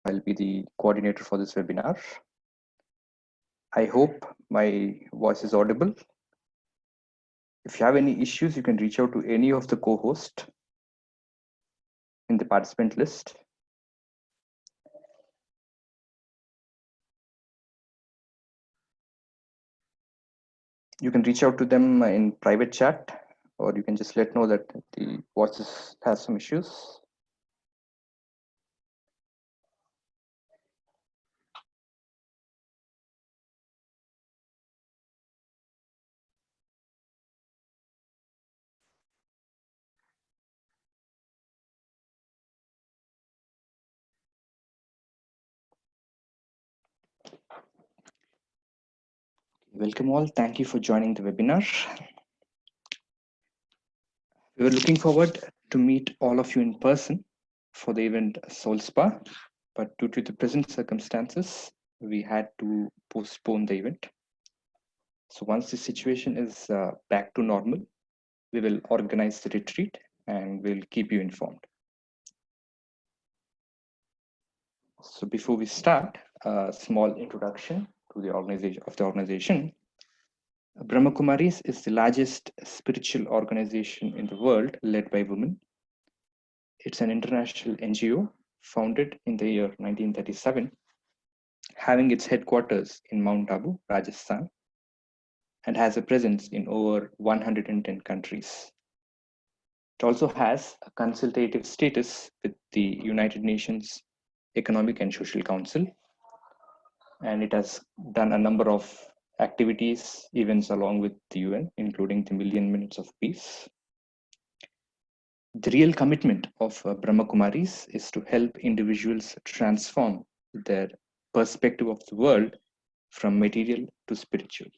I'll be the coordinator for this webinar. I hope my voice is audible. If you have any issues, you can reach out to any of the co-hosts in the participant list. You can reach out to them in private chat, or you can just let know that the voice has some issues. Welcome all. Thank you for joining the webinar. We were looking forward to meet all of you in person for the event Soul Spa, but due to the present circumstances, we had to postpone the event. So once the situation is back to normal, we will organize the retreat and we'll keep you informed. So before we start, a small introduction to the organization. Brahma Kumaris is the largest spiritual organization in the world led by women. It's an international NGO founded in the year 1937, having its headquarters in Mount Abu, Rajasthan, and has a presence in over 110 countries. It also has a consultative status with the United Nations Economic and Social Council, and it has done a number of activities, events along with the UN, including the Million Minutes of Peace. The real commitment of Brahma Kumaris is to help individuals transform their perspective of the world from material to spiritual.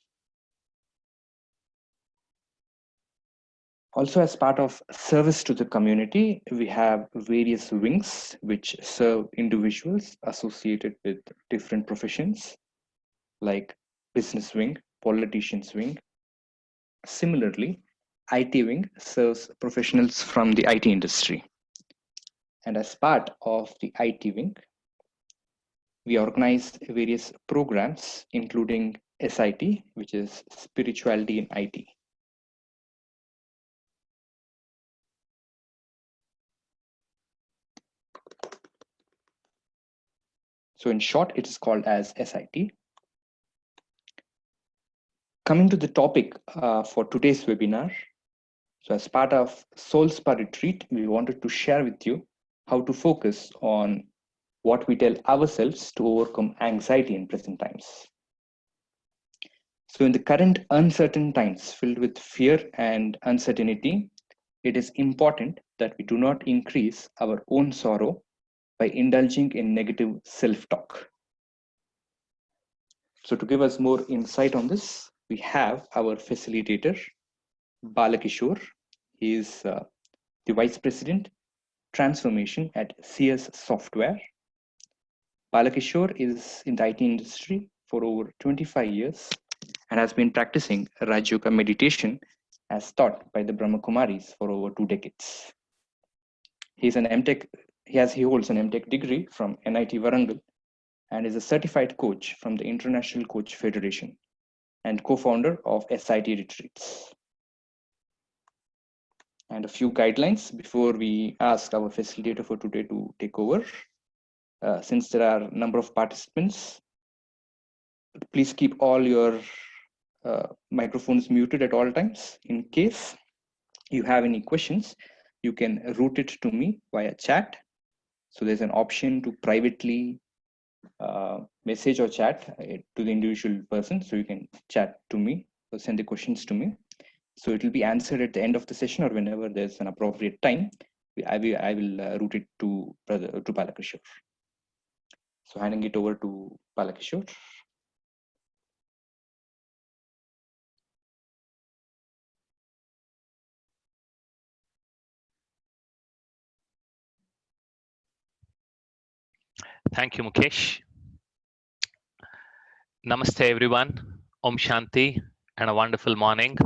Also, as part of service to the community, we have various wings which serve individuals associated with different professions, like business wing, politicians wing. Similarly, IT wing serves professionals from the IT industry. And as part of the IT wing, we organize various programs, including SIT, which is Spirituality in IT. So in short, it is called as SIT. Coming to the topic for today's webinar. So as part of Soul Spa Retreat, we wanted to share with you how to focus on what we tell ourselves to overcome anxiety in present times. So in the current uncertain times filled with fear and uncertainty, it is important that we do not increase our own sorrow by indulging in negative self-talk. So to give us more insight on this, we have our facilitator, Balakishore. He is the Vice President, Transformation at CS Software. Balakishore is in the IT industry for over 25 years and has been practicing Raj Yoga meditation as taught by the Brahma Kumaris for over 2 decades. He holds an MTech degree from NIT Warangal and is a certified coach from the International Coach Federation and co-founder of SIT Retreats. And a few guidelines before we ask our facilitator for today to take over. Since there are a number of participants, please keep all your microphones muted at all times. In case you have any questions, you can route it to me via chat. So there's an option to privately message or chat to the individual person. So you can chat to me or send the questions to me. So it will be answered at the end of the session or whenever there's an appropriate time. I will route it to Balakishore. So handing it over to Balakishore. Thank you, Mukesh. Namaste, everyone. Om Shanti and a wonderful morning.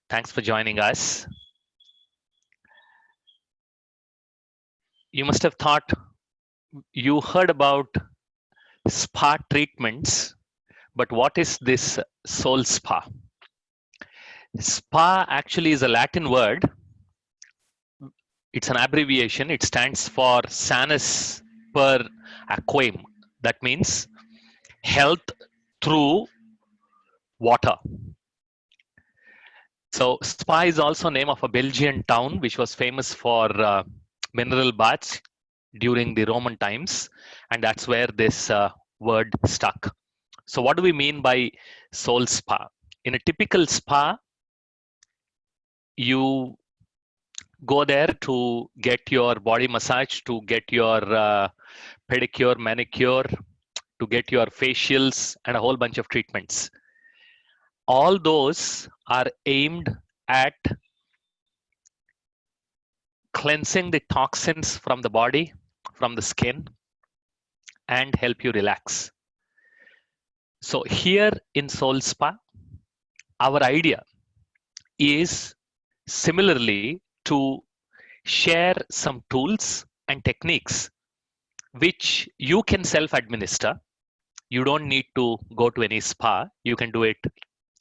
Thanks for joining us. You must have thought you heard about spa treatments, but what is this soul spa? Spa actually is a Latin word. It's an abbreviation. It stands for sanus per aquam. That means health through water. So Spa is also name of a Belgian town which was famous for mineral baths during the Roman times, and that's where this word stuck. So what do we mean by soul spa? In a typical spa, you go there to get your body massage, to get your pedicure, manicure, to get your facials, and a whole bunch of treatments. All those are aimed at cleansing the toxins from the body, from the skin, and help you relax. So here in Soul Spa, our idea is similarly to share some tools and techniques which you can self-administer. You don't need to go to any spa. You can do it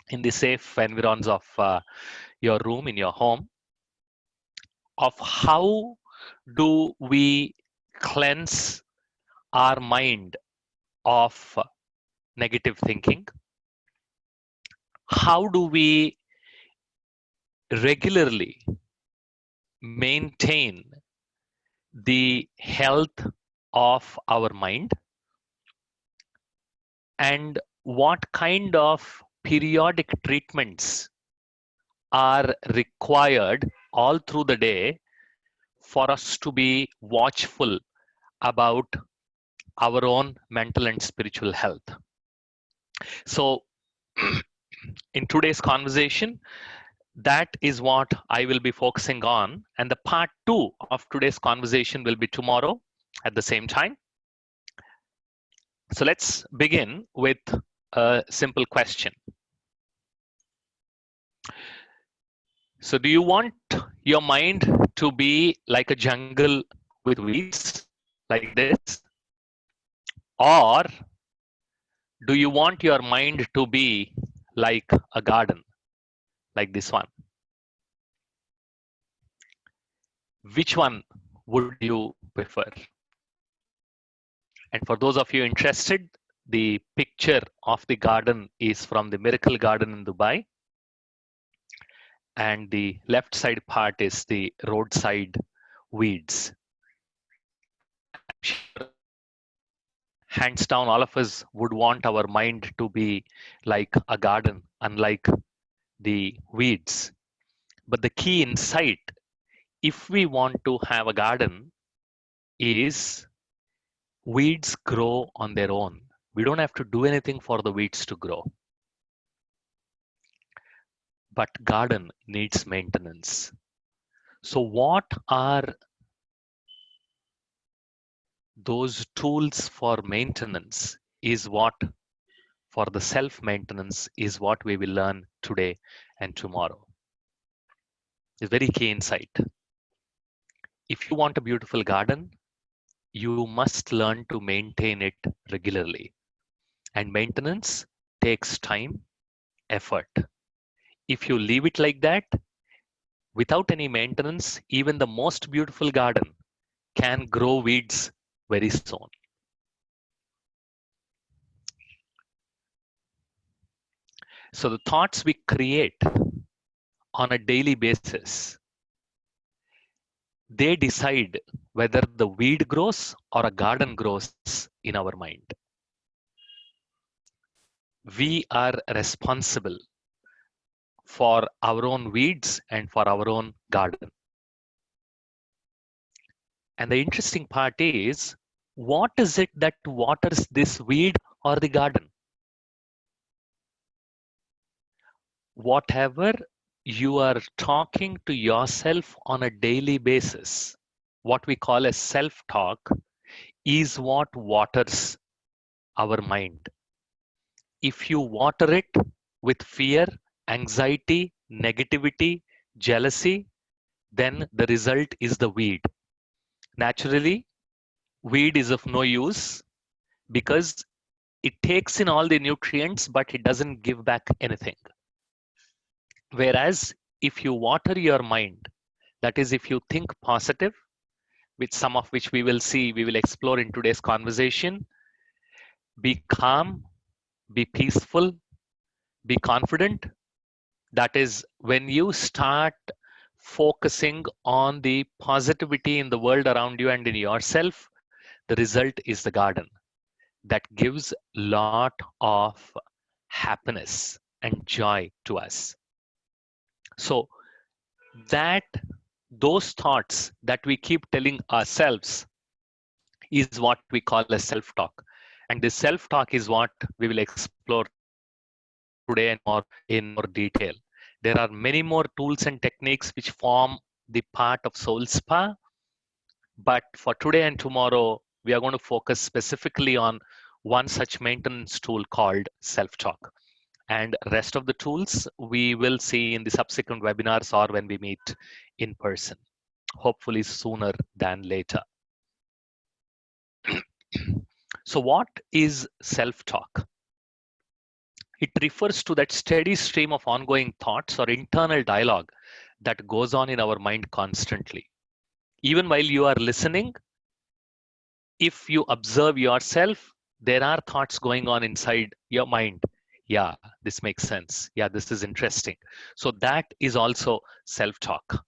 in the safe environs of your room, in your home, of how do we cleanse our mind of negative thinking? How do we regularly maintain the health of our mind? And what kind of periodic treatments are required all through the day for us to be watchful about our own mental and spiritual health? So, in today's conversation, that is what I will be focusing on. And the part 2 of today's conversation will be tomorrow at the same time. So let's begin with a simple question. So do you want your mind to be like a jungle with weeds like this? Or do you want your mind to be like a garden like this one? Which one would you prefer? And for those of you interested, the picture of the garden is from the Miracle Garden in Dubai. And the left side part is the roadside weeds. I'm sure, hands down, all of us would want our mind to be like a garden, unlike the weeds. But the key insight, if we want to have a garden, is weeds grow on their own. We don't have to do anything for the weeds to grow. But garden needs maintenance. So what are those tools for maintenance is what, for the self-maintenance, is what we will learn today and tomorrow. It's very key insight. If you want a beautiful garden, you must learn to maintain it regularly. And maintenance takes time, effort. If you leave it like that, without any maintenance, even the most beautiful garden can grow weeds very soon. So the thoughts we create on a daily basis, they decide whether the weed grows or a garden grows in our mind. We are responsible for our own weeds and for our own garden. And the interesting part is, what is it that waters this weed or the garden? Whatever you are talking to yourself on a daily basis, what we call as self-talk, is what waters our mind. If you water it with fear, anxiety, negativity, jealousy, then the result is the weed. Naturally, weed is of no use because it takes in all the nutrients, but it doesn't give back anything. Whereas if you water your mind, that is, if you think positive, which some of which we will explore in today's conversation, be calm, be peaceful, be confident. That is, when you start focusing on the positivity in the world around you and in yourself, the result is the garden that gives lot of happiness and joy to us. So that those thoughts that we keep telling ourselves is what we call a self-talk. And this self-talk is what we will explore today and more in more detail. There are many more tools and techniques which form the part of Soul Spa, but for today and tomorrow, we are going to focus specifically on one such maintenance tool called self-talk. And rest of the tools we will see in the subsequent webinars or when we meet in person, hopefully sooner than later. So what is self-talk? It refers to that steady stream of ongoing thoughts or internal dialogue that goes on in our mind constantly. Even while you are listening, if you observe yourself, there are thoughts going on inside your mind. Yeah, this makes sense. Yeah, this is interesting. So that is also self-talk.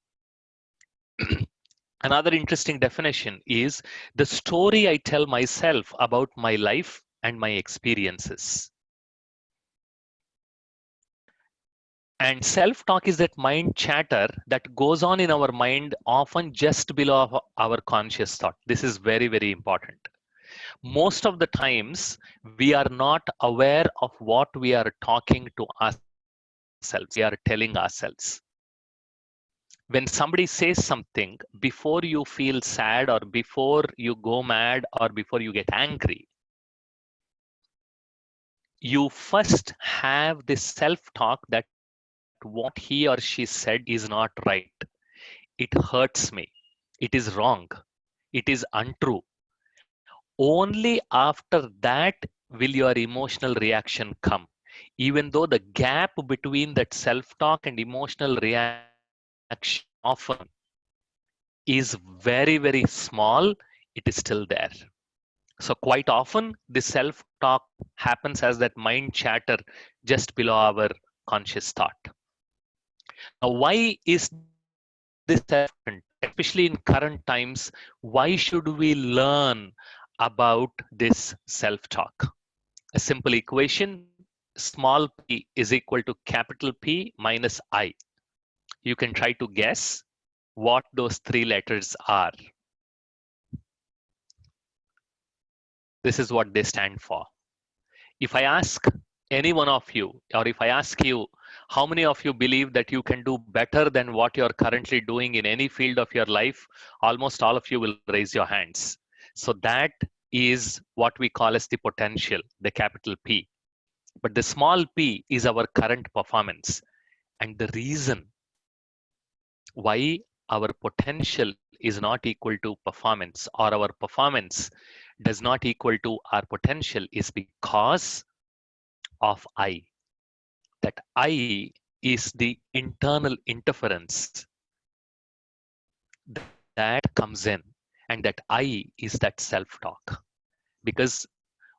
Another interesting definition is the story I tell myself about my life and my experiences. And self-talk is that mind chatter that goes on in our mind, often just below our conscious thought. This is very, very important. Most of the times, we are not aware of what we are talking to ourselves, we are telling ourselves. When somebody says something, before you feel sad or before you go mad or before you get angry, you first have this self-talk that what he or she said is not right. It hurts me. It is wrong. It is untrue. Only after that will your emotional reaction come. Even though the gap between that self-talk and emotional reaction often is very, very small, it is still there. So quite often, the self-talk happens as that mind chatter just below our conscious thought. Now, why is this self-talk important, especially in current times? Why should we learn about this self-talk? A simple equation, small p is equal to capital P minus I. You can try to guess what those three letters are. This is what they stand for. If I ask any one of you, or if I ask you, how many of you believe that you can do better than what you're currently doing in any field of your life? Almost all of you will raise your hands. So that is what we call as the potential, the capital P. But the small p is our current performance. And the reason why our potential is not equal to performance, or our performance does not equal to our potential, is because of I. That I is the internal interference that comes in, and that I is that self-talk. Because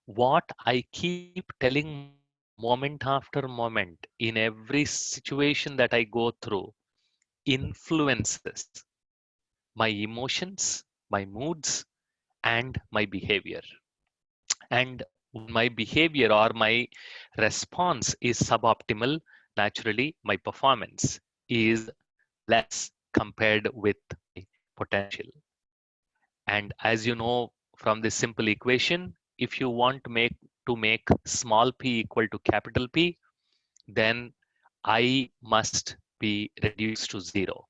what I keep telling myself moment after moment in every situation that I go through influences my emotions, my moods, and my behavior. And when my behavior or my response is suboptimal, naturally my performance is less compared with my potential. And as you know from this simple equation, if you want to make small p equal to capital P, then I must be reduced to zero.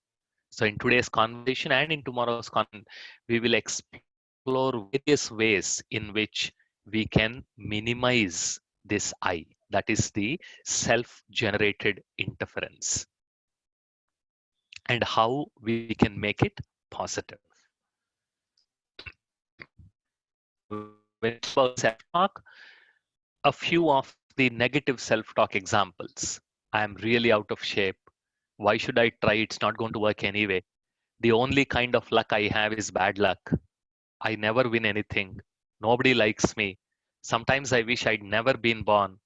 So in today's conversation and in tomorrow's content, we will explore various ways in which we can minimize this I, that is the self-generated interference, and how we can make it positive. when you talk about self-talk, a few of the negative self-talk examples. I am really out of shape. Why should I try? It's not going to work anyway. The only kind of luck I have is bad luck. I never win anything. Nobody likes me. Sometimes I wish I'd never been born.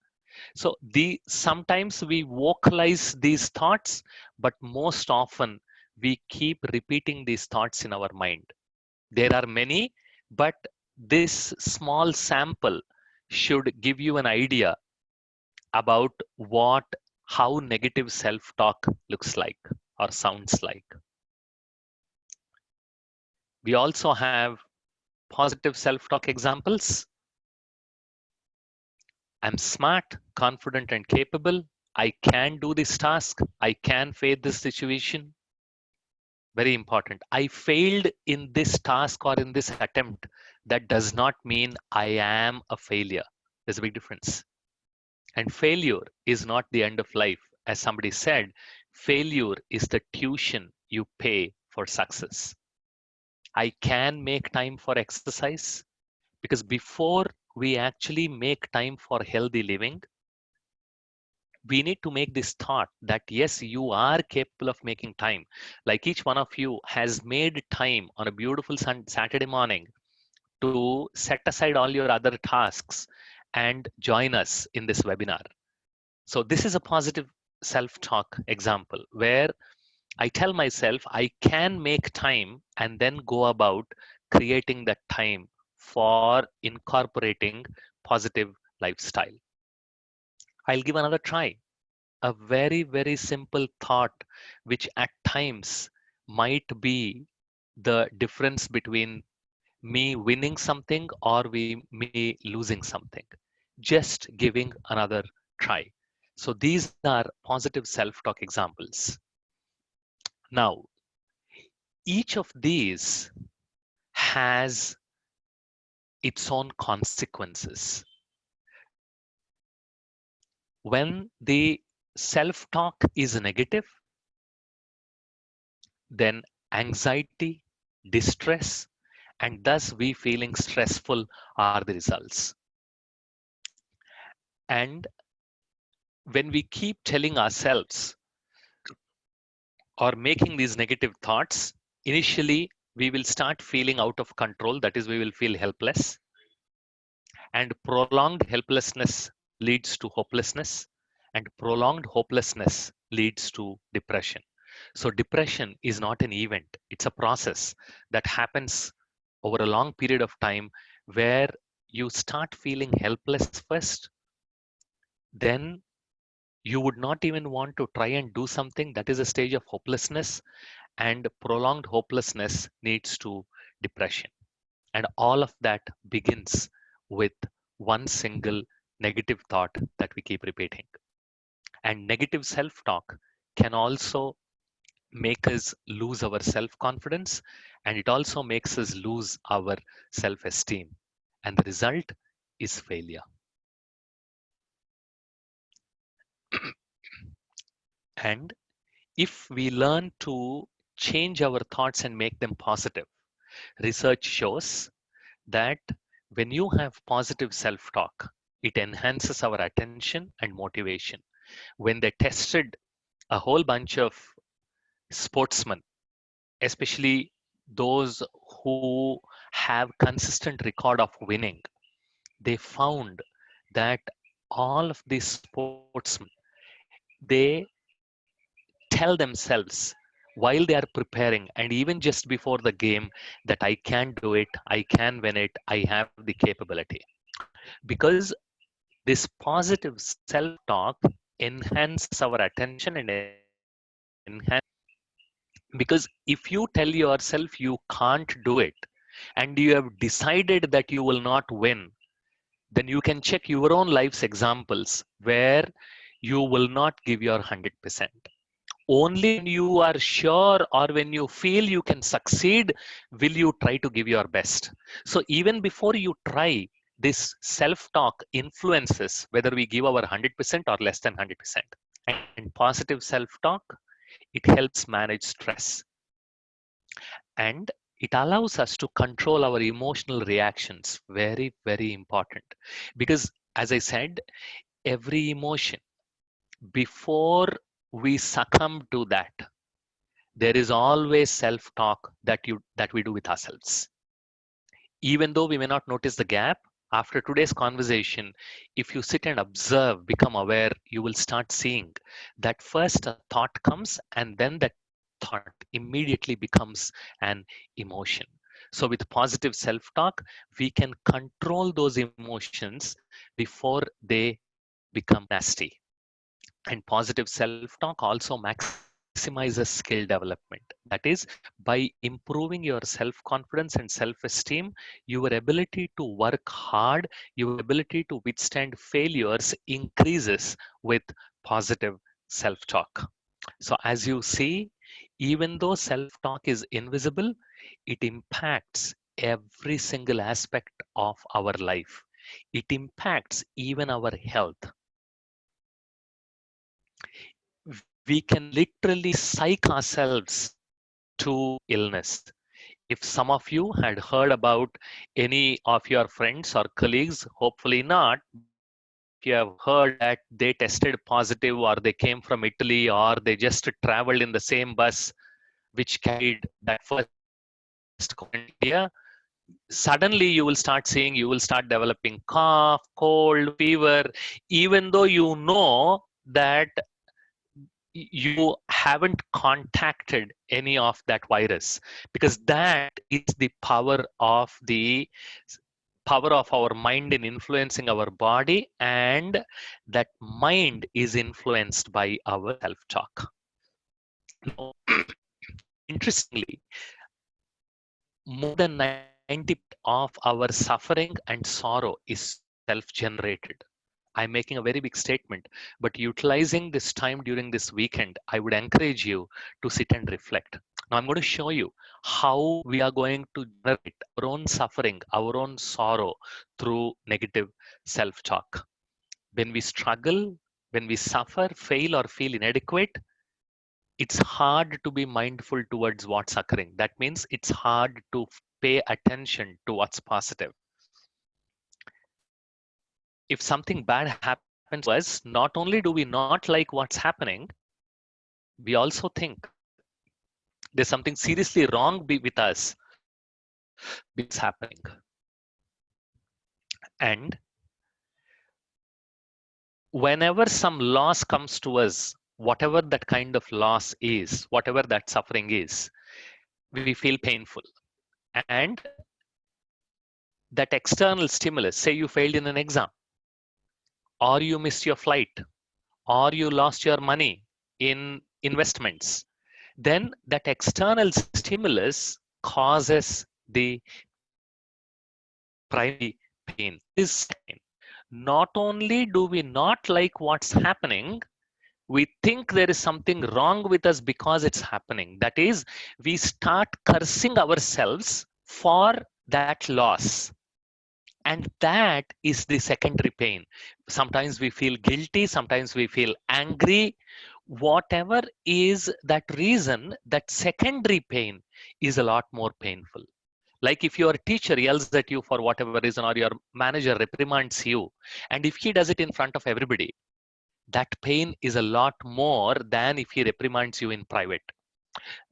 So the sometimes we vocalize these thoughts, but most often we keep repeating these thoughts in our mind. There are many, but this small sample should give you an idea about what how negative self-talk looks like or sounds like. We also have positive self-talk examples. I'm smart, confident, and capable. I can do this task. I can face this situation. Very important. I failed in this task or in this attempt. That does not mean I am a failure. There's a big difference. And failure is not the end of life. As somebody said, failure is the tuition you pay for success. I can make time for exercise because before we actually make time for healthy living, we need to make this thought that yes, you are capable of making time. Like each one of you has made time on a beautiful Saturday morning to set aside all your other tasks and join us in this webinar. So this is a positive self-talk example where I tell myself I can make time and then go about creating that time for incorporating positive lifestyle. I'll give another try. A very, very simple thought, which at times might be the difference between me winning something or me losing something. Just giving another try. So these are positive self-talk examples. Now, each of these has its own consequences. When the self-talk is negative, then anxiety, distress, and thus we feeling stressful are the results. And when we keep telling ourselves or making these negative thoughts, initially we will start feeling out of control. That is, we will feel helpless. And prolonged helplessness leads to hopelessness. And prolonged hopelessness leads to depression. So, depression is not an event, it's a process that happens over a long period of time where you start feeling helpless first, then you would not even want to try and do something. That is a stage of hopelessness, and prolonged hopelessness leads to depression. And all of that begins with one single negative thought that we keep repeating. And negative self talk can also make us lose our self confidence, and it also makes us lose our self esteem. And the result is failure. And if we learn to change our thoughts and make them positive, research shows that when you have positive self talk, it enhances our attention and motivation. When they tested a whole bunch of sportsmen, especially those who have consistent record of winning, they found that all of these sportsmen, they tell themselves while they are preparing and even just before the game that I can do it, I can win it, I have the capability. Because this positive self-talk enhances our attention and enhance, because if you tell yourself you can't do it and you have decided that you will not win, then you can check your own life's examples where you will not give your 100%. Only when you are sure or when you feel you can succeed will you try to give your best. So even before you try, this self-talk influences whether we give our 100% or less than 100%. And positive self-talk, it helps manage stress. And It allows us to control our emotional reactions. Very, very important. Because as I said, every emotion, before we succumb to that, there is always self-talk that we do with ourselves. Even though we may not notice the gap, after today's conversation, if you sit and observe, become aware, you will start seeing that first a thought comes and then that thought immediately becomes an emotion. So with positive self-talk, we can control those emotions before they become nasty. And positive self-talk also maximizes skill development. That is, by improving your self-confidence and self-esteem, your ability to work hard, your ability to withstand failures increases with positive self-talk. So as you see, even though self-talk is invisible, it impacts every single aspect of our life. It impacts even our health. We can literally psych ourselves to illness. If some of you had heard about any of your friends or colleagues, hopefully not, but if you have heard that they tested positive or they came from Italy or they just traveled in the same bus which carried that first COVID into India, suddenly you will start developing cough, cold, fever, even though you know that you haven't contacted any of that virus, because that is the power of our mind in influencing our body, and that mind is influenced by our self-talk. Now, interestingly, more than 90% of our suffering and sorrow is self-generated. I'm making a very big statement, but utilizing this time during this weekend, I would encourage you to sit and reflect. Now, I'm going to show you how we are going to generate our own suffering, our own sorrow through negative self talk. When we struggle, when we suffer, fail, or feel inadequate, it's hard to be mindful towards what's occurring. That means it's hard to pay attention to what's positive. If something bad happens to us, not only do we not like what's happening, we also think there's something seriously wrong with us because it's happening. And whenever some loss comes to us, whatever that kind of loss is, whatever that suffering is, we feel painful. And that external stimulus, say you failed in an exam, or you missed your flight, or you lost your money in investments, then that external stimulus causes the primary pain. This second, not only do we not like what's happening, we think there is something wrong with us because it's happening. That is, we start cursing ourselves for that loss. And that is the secondary pain. Sometimes we feel guilty, sometimes we feel angry. Whatever is that reason, that secondary pain is a lot more painful. Like if your teacher yells at you for whatever reason, or your manager reprimands you, and if he does it in front of everybody, that pain is a lot more than if he reprimands you in private.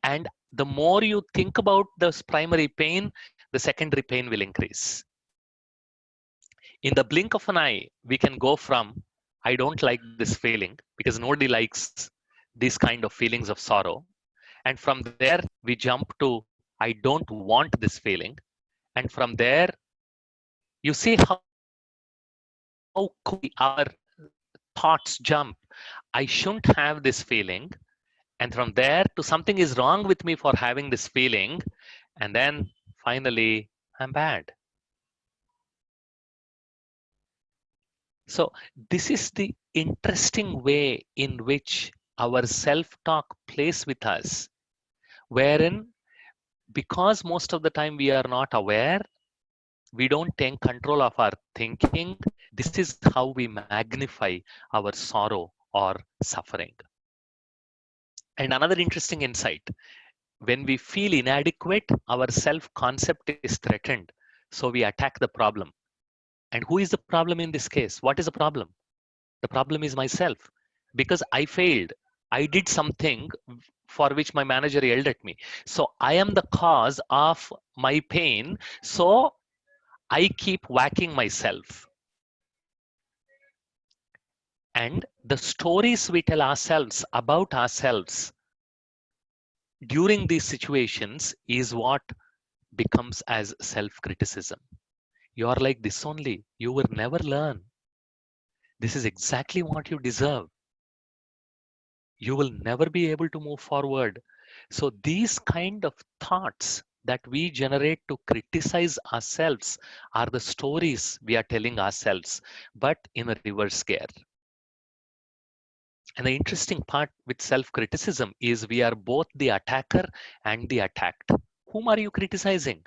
And the more you think about this primary pain, the secondary pain will increase. In the blink of an eye, we can go from I don't like this feeling, because nobody likes these kind of feelings of sorrow. And from there, we jump to I don't want this feeling. And from there, you see how quickly our thoughts jump. I shouldn't have this feeling. And from there to something is wrong with me for having this feeling. And then finally, I'm bad. So, this is the interesting way in which our self talk plays with us, wherein because most of the time we are not aware, we don't take control of our thinking. This is how we magnify our sorrow or suffering. And another interesting insight, When we feel inadequate, our self concept is threatened. So we attack the problem. And who is the problem in this case? What is the problem? The problem is myself because I failed. I did something for which my manager yelled at me. So I am the cause of my pain. So I keep whacking myself. And the stories we tell ourselves about ourselves during these situations is what becomes as self criticism. You are like this only. You will never learn. This is exactly what you deserve. You will never be able to move forward. So these kind of thoughts that we generate to criticize ourselves are the stories we are telling ourselves, but in a reverse gear. And the interesting part with self criticism is we are both the attacker and the attacked. Whom are you criticizing?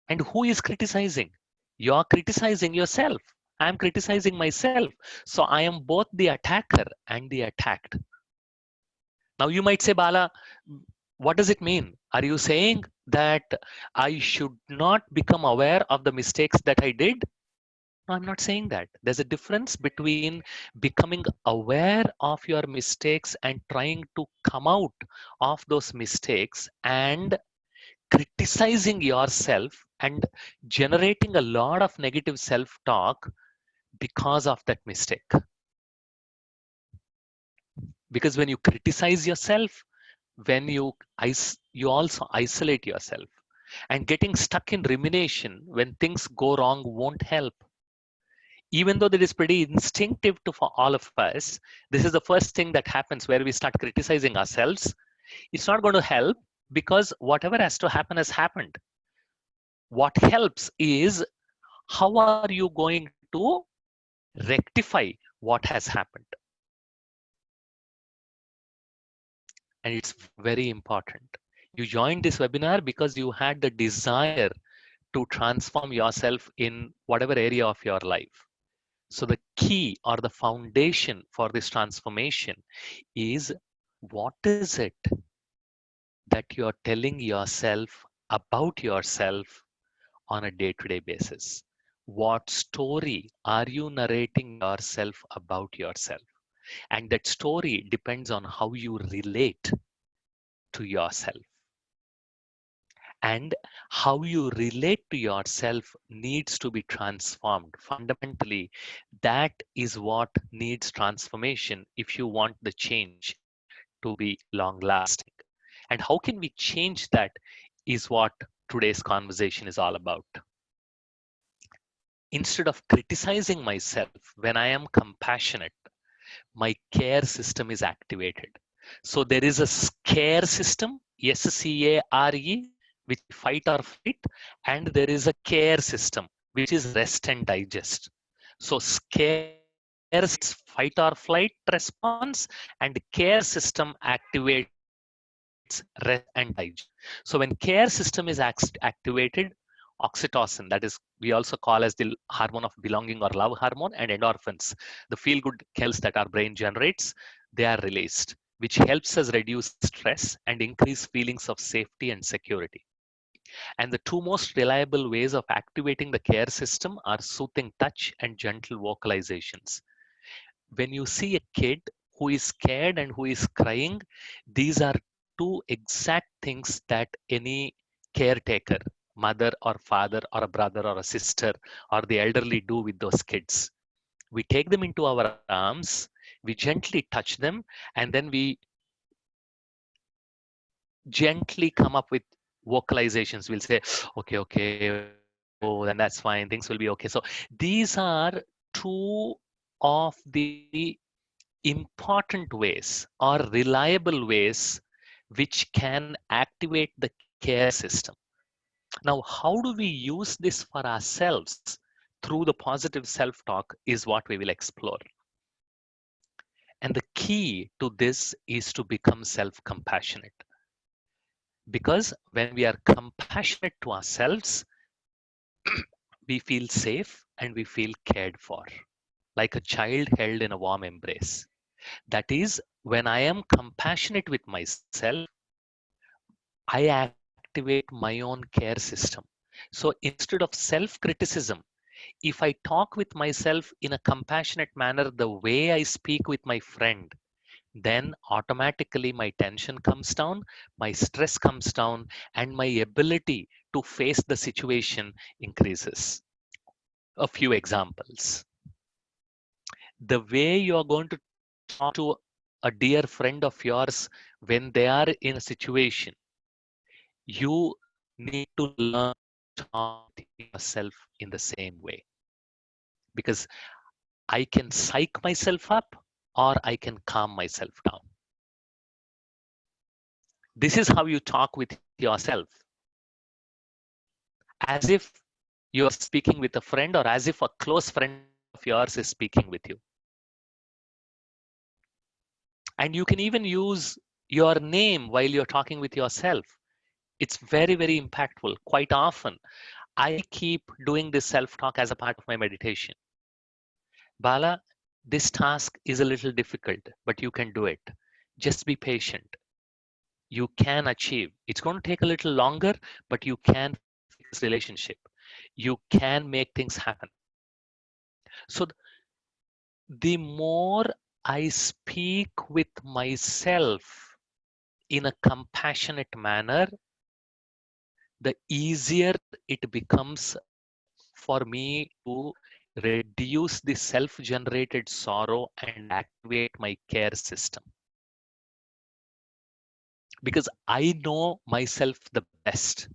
And who is criticizing? You are criticizing yourself. I am criticizing myself. So I am both the attacker and the attacked. Now you might say, Bala, what does it mean? Are you saying that I should not become aware of the mistakes that I did? No, I'm not saying that. There's a difference between becoming aware of your mistakes and trying to come out of those mistakes and criticizing yourself and generating a lot of negative self talk because of that mistake. Because when you criticize yourself, when you also isolate yourself, and getting stuck in rumination when things go wrong won't help. Even though that is pretty instinctive to for all of us, this is the first thing that happens where we start criticizing ourselves. It's not going to help because whatever has to happen has happened. What helps is how are you going to rectify what has happened. And it's very important. You joined this webinar because you had the desire to transform yourself in whatever area of your life. So the key or the foundation for this transformation is what is it that you're telling yourself about yourself on a day-to-day basis? What story are you narrating yourself about yourself? And that story depends on how you relate to yourself. And how you relate to yourself needs to be transformed. Fundamentally, that is what needs transformation if you want the change to be long lasting. And how can we change that is what today's conversation is all about. Instead of criticizing myself, when I am compassionate, my care system is activated. So there is a scare system, SCARE, which is fight or flight, and there is a care system, which is rest and digest. So scare fight or flight response, and care system activates rest and digest. So when care system is activated, oxytocin, that is we also call as the hormone of belonging or love hormone, and endorphins, the feel good chemicals that our brain generates, they are released, which helps us reduce stress and increase feelings of safety and security. And the two most reliable ways of activating the care system are soothing touch and gentle vocalizations. When you see a kid who is scared and who is crying, these are two exact things that any caretaker, mother or father or a brother or a sister or the elderly do with those kids. We take them into our arms, we gently touch them, and then we gently come up with vocalizations. We'll say, okay, okay, oh, then that's fine, things will be okay. So these are two of the important ways or reliable ways which can activate the care system. Now, how do we use this for ourselves through the positive self talk is what we will explore. And the key to this is to become self compassionate. Because when we are compassionate to ourselves, we feel safe and we feel cared for, like a child held in a warm embrace. That is, when I am compassionate with myself, I activate my own care system. So instead of self-criticism, if I talk with myself in a compassionate manner, the way I speak with my friend, then automatically my tension comes down, my stress comes down, and my ability to face the situation increases. A few examples. The way you are going to talk to a dear friend of yours when they are in a situation, you need to learn to talk to yourself in the same way. Because I can psych myself up or I can calm myself down. This is how you talk with yourself, as if you are speaking with a friend or as if a close friend of yours is speaking with you. And you can even use your name while you're talking with yourself. It's very, very impactful. Quite often, I keep doing this self talk as a part of my meditation. Bala, this task is a little difficult, but you can do it. Just be patient. You can achieve. It's going to take a little longer, but you can fix this relationship. You can make things happen. So the more I speak with myself in a compassionate manner, the easier it becomes for me to reduce the self-generated sorrow and activate my care system. Because I know myself the best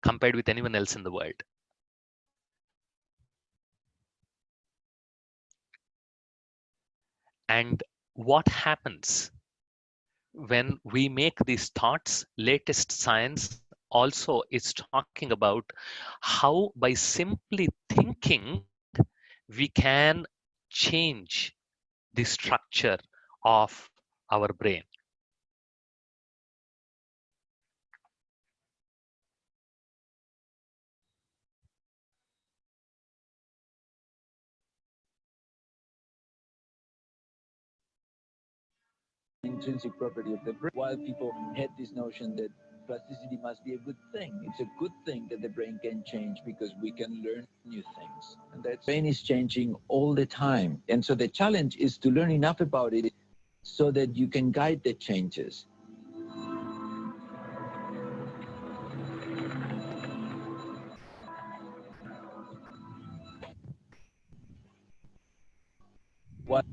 compared with anyone else in the world. And what happens when we make these thoughts? Latest science also is talking about how by simply thinking we can change the structure of our brain. Intrinsic property of the brain, while people had this notion that plasticity must be a good thing. It's a good thing that the brain can change because we can learn new things. And that brain is changing all the time. And so the challenge is to learn enough about it so that you can guide the changes. What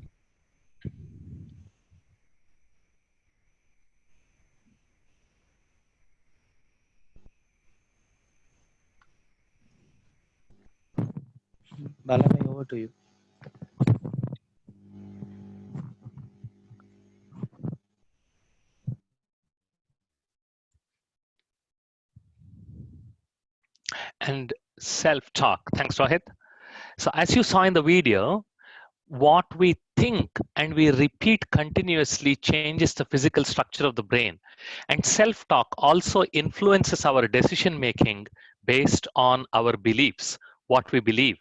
Balamai, over to you. And self-talk. Thanks, Rohit. So as you saw in the video, what we think and we repeat continuously changes the physical structure of the brain. And self-talk also influences our decision making based on our beliefs, what we believe.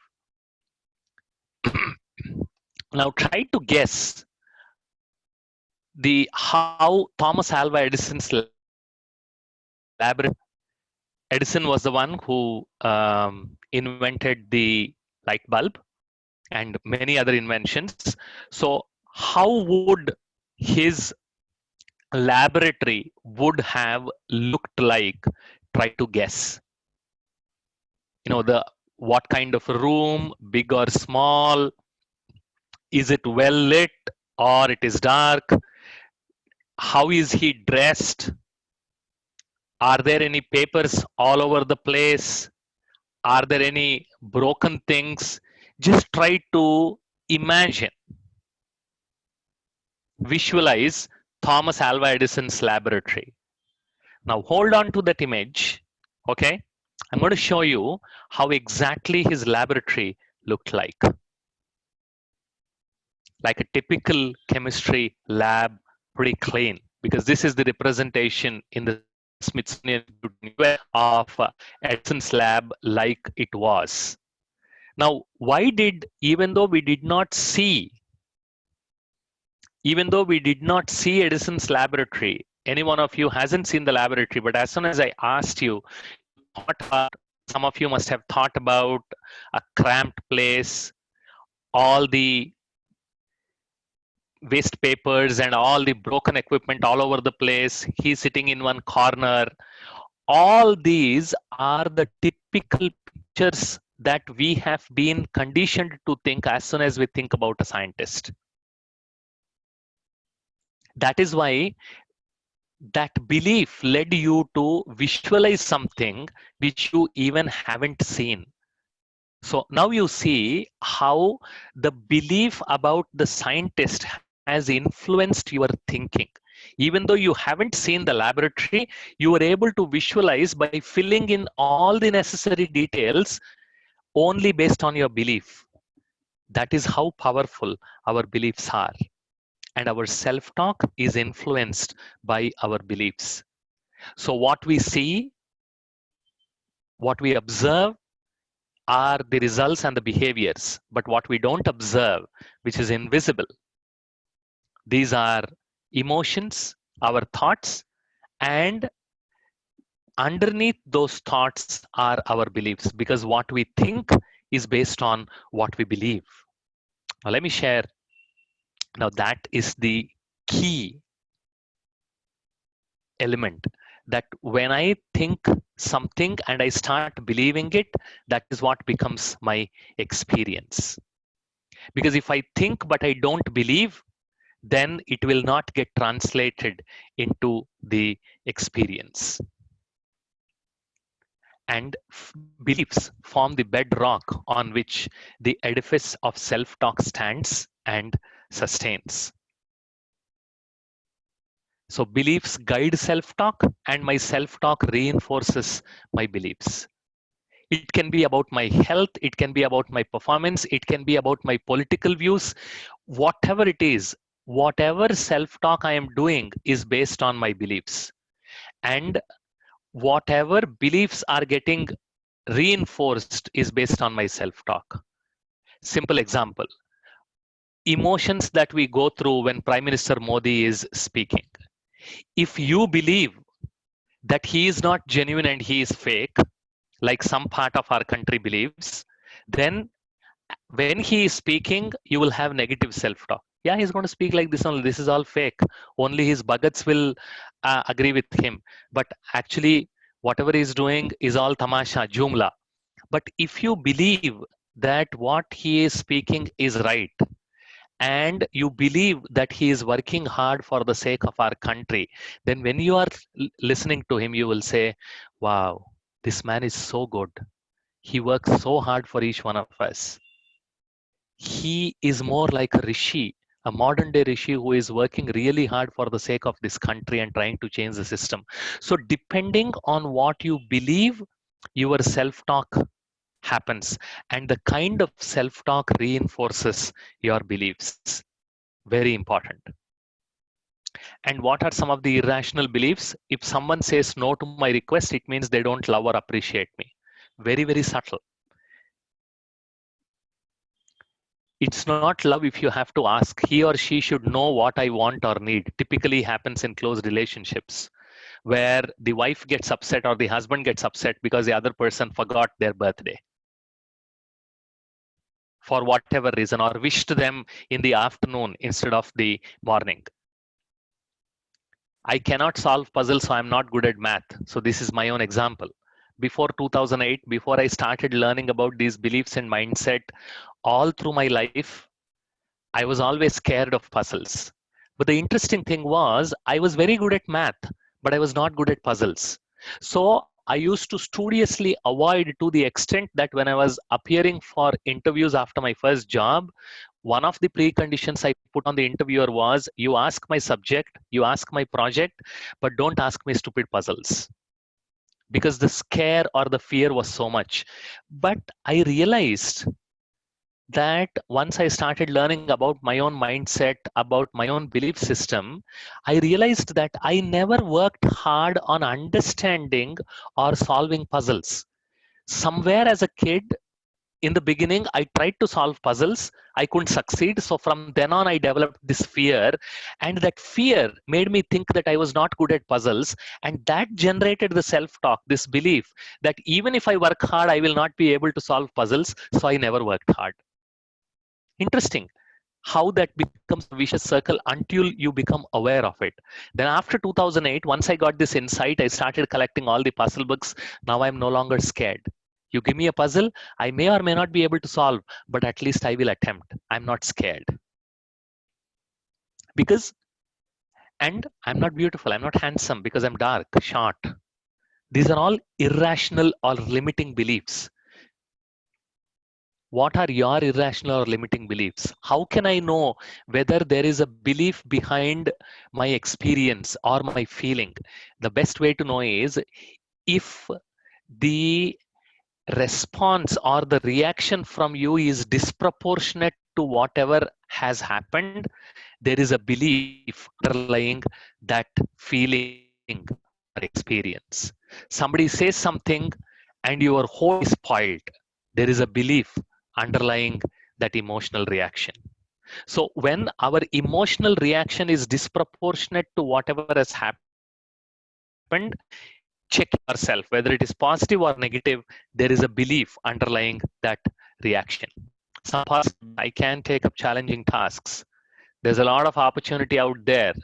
Now try to guess the how Thomas Alva Edison's laboratory. Edison was the one who invented the light bulb and many other inventions. So how would his laboratory would have looked like? Try to guess. You know, the what kind of a room, big or small? Is it well lit or it is dark? How is he dressed? Are there any papers all over the place? Are there any broken things? Just try to imagine, visualize Thomas Alva Edison's laboratory. Now hold on to that image, okay? I'm going to show you how exactly his laboratory looked like a typical chemistry lab, pretty clean, because this is the representation in the Smithsonian of Edison's lab like it was. Now, why did, even though we did not see Edison's laboratory, any one of you hasn't seen the laboratory, but as soon as I asked you, thought about, some of you must have thought about a cramped place, all the waste papers and all the broken equipment all over the place. He's sitting in one corner. All these are the typical pictures that we have been conditioned to think as soon as we think about a scientist. That is why that belief led you to visualize something which you even haven't seen. So now you see how the belief about the scientist has influenced your thinking. Even though you haven't seen the laboratory, you were able to visualize by filling in all the necessary details only based on your belief. That is how powerful our beliefs are. And our self-talk is influenced by our beliefs. So what we see, what we observe are the results and the behaviors. But what we don't observe, which is invisible, these are emotions, our thoughts, and underneath those thoughts are our beliefs, because what we think is based on what we believe. Now, let me share. Now, that is the key element, that when I think something and I start believing it, that is what becomes my experience. Because if I think but I don't believe, then it will not get translated into the experience. And beliefs form the bedrock on which the edifice of self-talk stands and sustains. So beliefs guide self-talk, and my self-talk reinforces my beliefs. It can be about my health, it can be about my performance, it can be about my political views. Whatever it is, whatever self-talk I am doing is based on my beliefs. And whatever beliefs are getting reinforced is based on my self-talk. Simple example. Emotions that we go through when Prime Minister Modi is speaking. If you believe that he is not genuine and he is fake, like some part of our country believes, then when he is speaking, you will have negative self-talk. Yeah, he's going to speak like this only. This is all fake. Only his bhagats will agree with him. But actually, whatever he's doing is all tamasha, jumla. But if you believe that what he is speaking is right, and you believe that he is working hard for the sake of our country, then when you are listening to him, you will say, wow, this man is so good. He works so hard for each one of us. He is more like a rishi, a modern day rishi who is working really hard for the sake of this country and trying to change the system. So depending on what you believe, your self-talk happens, and the kind of self-talk reinforces your beliefs. Very important. And what are some of the irrational beliefs? If someone says no to my request, it means they don't love or appreciate me. Very, very subtle. It's not love if you have to ask. He or she should know what I want or need. Typically happens in close relationships, where the wife gets upset or the husband gets upset because the other person forgot their birthday for whatever reason, or wished them in the afternoon instead of the morning. I cannot solve puzzles, so I'm not good at math. So this is my own example. Before 2008, before I started learning about these beliefs and mindset, all through my life, I was always scared of puzzles. But the interesting thing was, I was very good at math, but I was not good at puzzles. So I used to studiously avoid, to the extent that when I was appearing for interviews after my first job, one of the preconditions I put on the interviewer was, you ask my subject, you ask my project, but don't ask me stupid puzzles. Because the scare or the fear was so much. But I realized that once I started learning about my own mindset, about my own belief system, I realized that I never worked hard on understanding or solving puzzles. Somewhere as a kid, in the beginning, I tried to solve puzzles. I couldn't succeed. So from then on, I developed this fear. And that fear made me think that I was not good at puzzles. And that generated the self-talk, this belief that even if I work hard, I will not be able to solve puzzles. So I never worked hard. Interesting how that becomes a vicious circle until you become aware of it. Then after 2008, once I got this insight, I started collecting all the puzzle books. Now I'm no longer scared. You give me a puzzle, I may or may not be able to solve, but at least I will attempt. I'm not scared. Because, and I'm not beautiful, I'm not handsome because I'm dark, short. These are all irrational or limiting beliefs. What are your irrational or limiting beliefs? How can I know whether there is a belief behind my experience or my feeling? The best way to know is if the response or the reaction from you is disproportionate to whatever has happened, there is a belief underlying that feeling or experience. Somebody says something and your whole is spoiled. There is a belief underlying that emotional reaction. So when our emotional reaction is disproportionate to whatever has happened, check yourself whether it is positive or negative. There is a belief underlying that reaction. Some positive, I can take up challenging tasks. There's a lot of opportunity out there.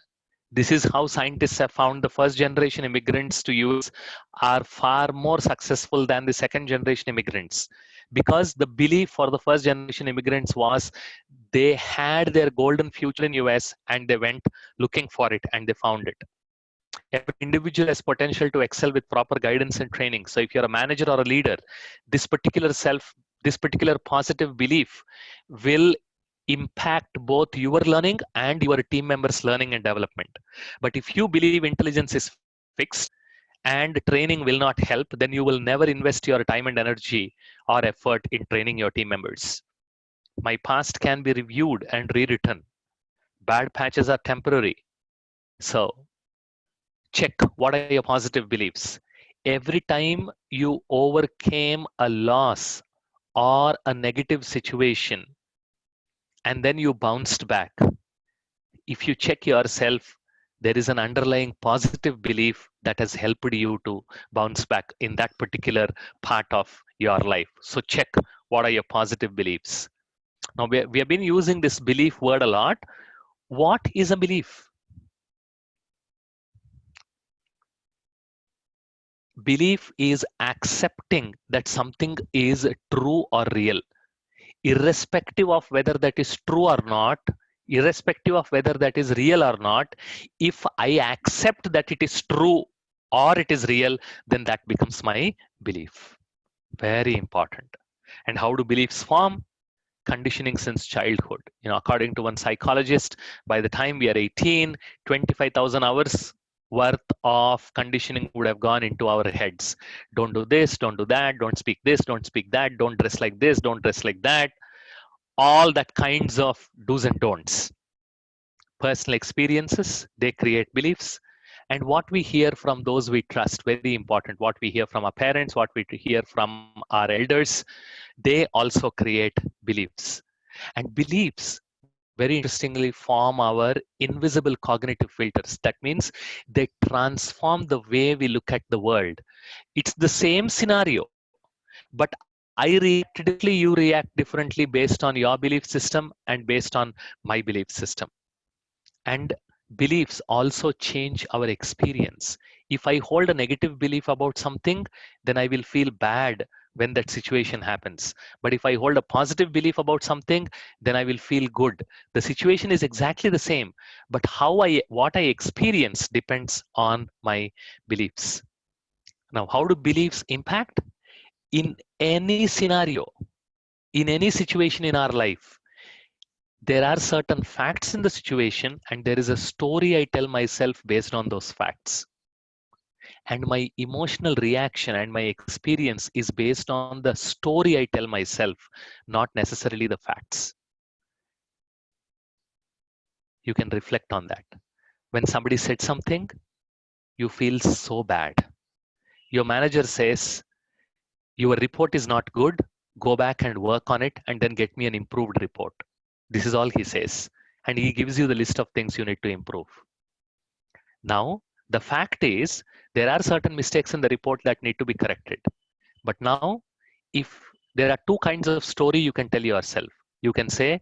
This is how scientists have found the first generation immigrants to US are far more successful than the second generation immigrants, because the belief for the first generation immigrants was they had their golden future in US and they went looking for it and they found it. Every individual has potential to excel with proper guidance and training. So if you're a manager or a leader, this particular positive belief will impact both your learning and your team members' learning and development. But if you believe intelligence is fixed and training will not help, then you will never invest your time and energy or effort in training your team members. My past can be reviewed and rewritten. Bad patches are temporary. So check what are your positive beliefs. Every time you overcame a loss or a negative situation and then you bounced back, if you check yourself, there is an underlying positive belief that has helped you to bounce back in that particular part of your life. So check what are your positive beliefs. Now we have been using this belief word a lot. What is a belief? Belief is accepting that something is true or real, irrespective of whether that is true or not, irrespective of whether that is real or not. If I accept that it is true or it is real, then that becomes my belief. Very important. And how do beliefs form? Conditioning since childhood. According to one psychologist, by the time we are 18, 25,000 hours worth of conditioning would have gone into our heads. Don't do this, don't do that, don't speak this, don't speak that, don't dress like this, don't dress like that. All that kinds of do's and don'ts. Personal experiences, they create beliefs. And what we hear from those we trust, very important. What we hear from our parents, what we hear from our elders, they also create beliefs. And beliefs, very interestingly, form our invisible cognitive filters. That means they transform the way we look at the world. It's the same scenario, but I react differently, you react differently based on your belief system and based on my belief system. And beliefs also change our experience. If I hold a negative belief about something, then I will feel bad when that situation happens. But if I hold a positive belief about something, then I will feel good. The situation is exactly the same, but what I experience depends on my beliefs. Now, how do beliefs impact? In any scenario, in any situation in our life, there are certain facts in the situation and there is a story I tell myself based on those facts. And my emotional reaction and my experience is based on the story I tell myself, not necessarily the facts. You can reflect on that. When somebody said something, you feel so bad. Your manager says, your report is not good, go back and work on it, and then get me an improved report. This is all he says. And he gives you the list of things you need to improve. Now, the fact is, there are certain mistakes in the report that need to be corrected. But now, if there are two kinds of story you can tell yourself. You can say,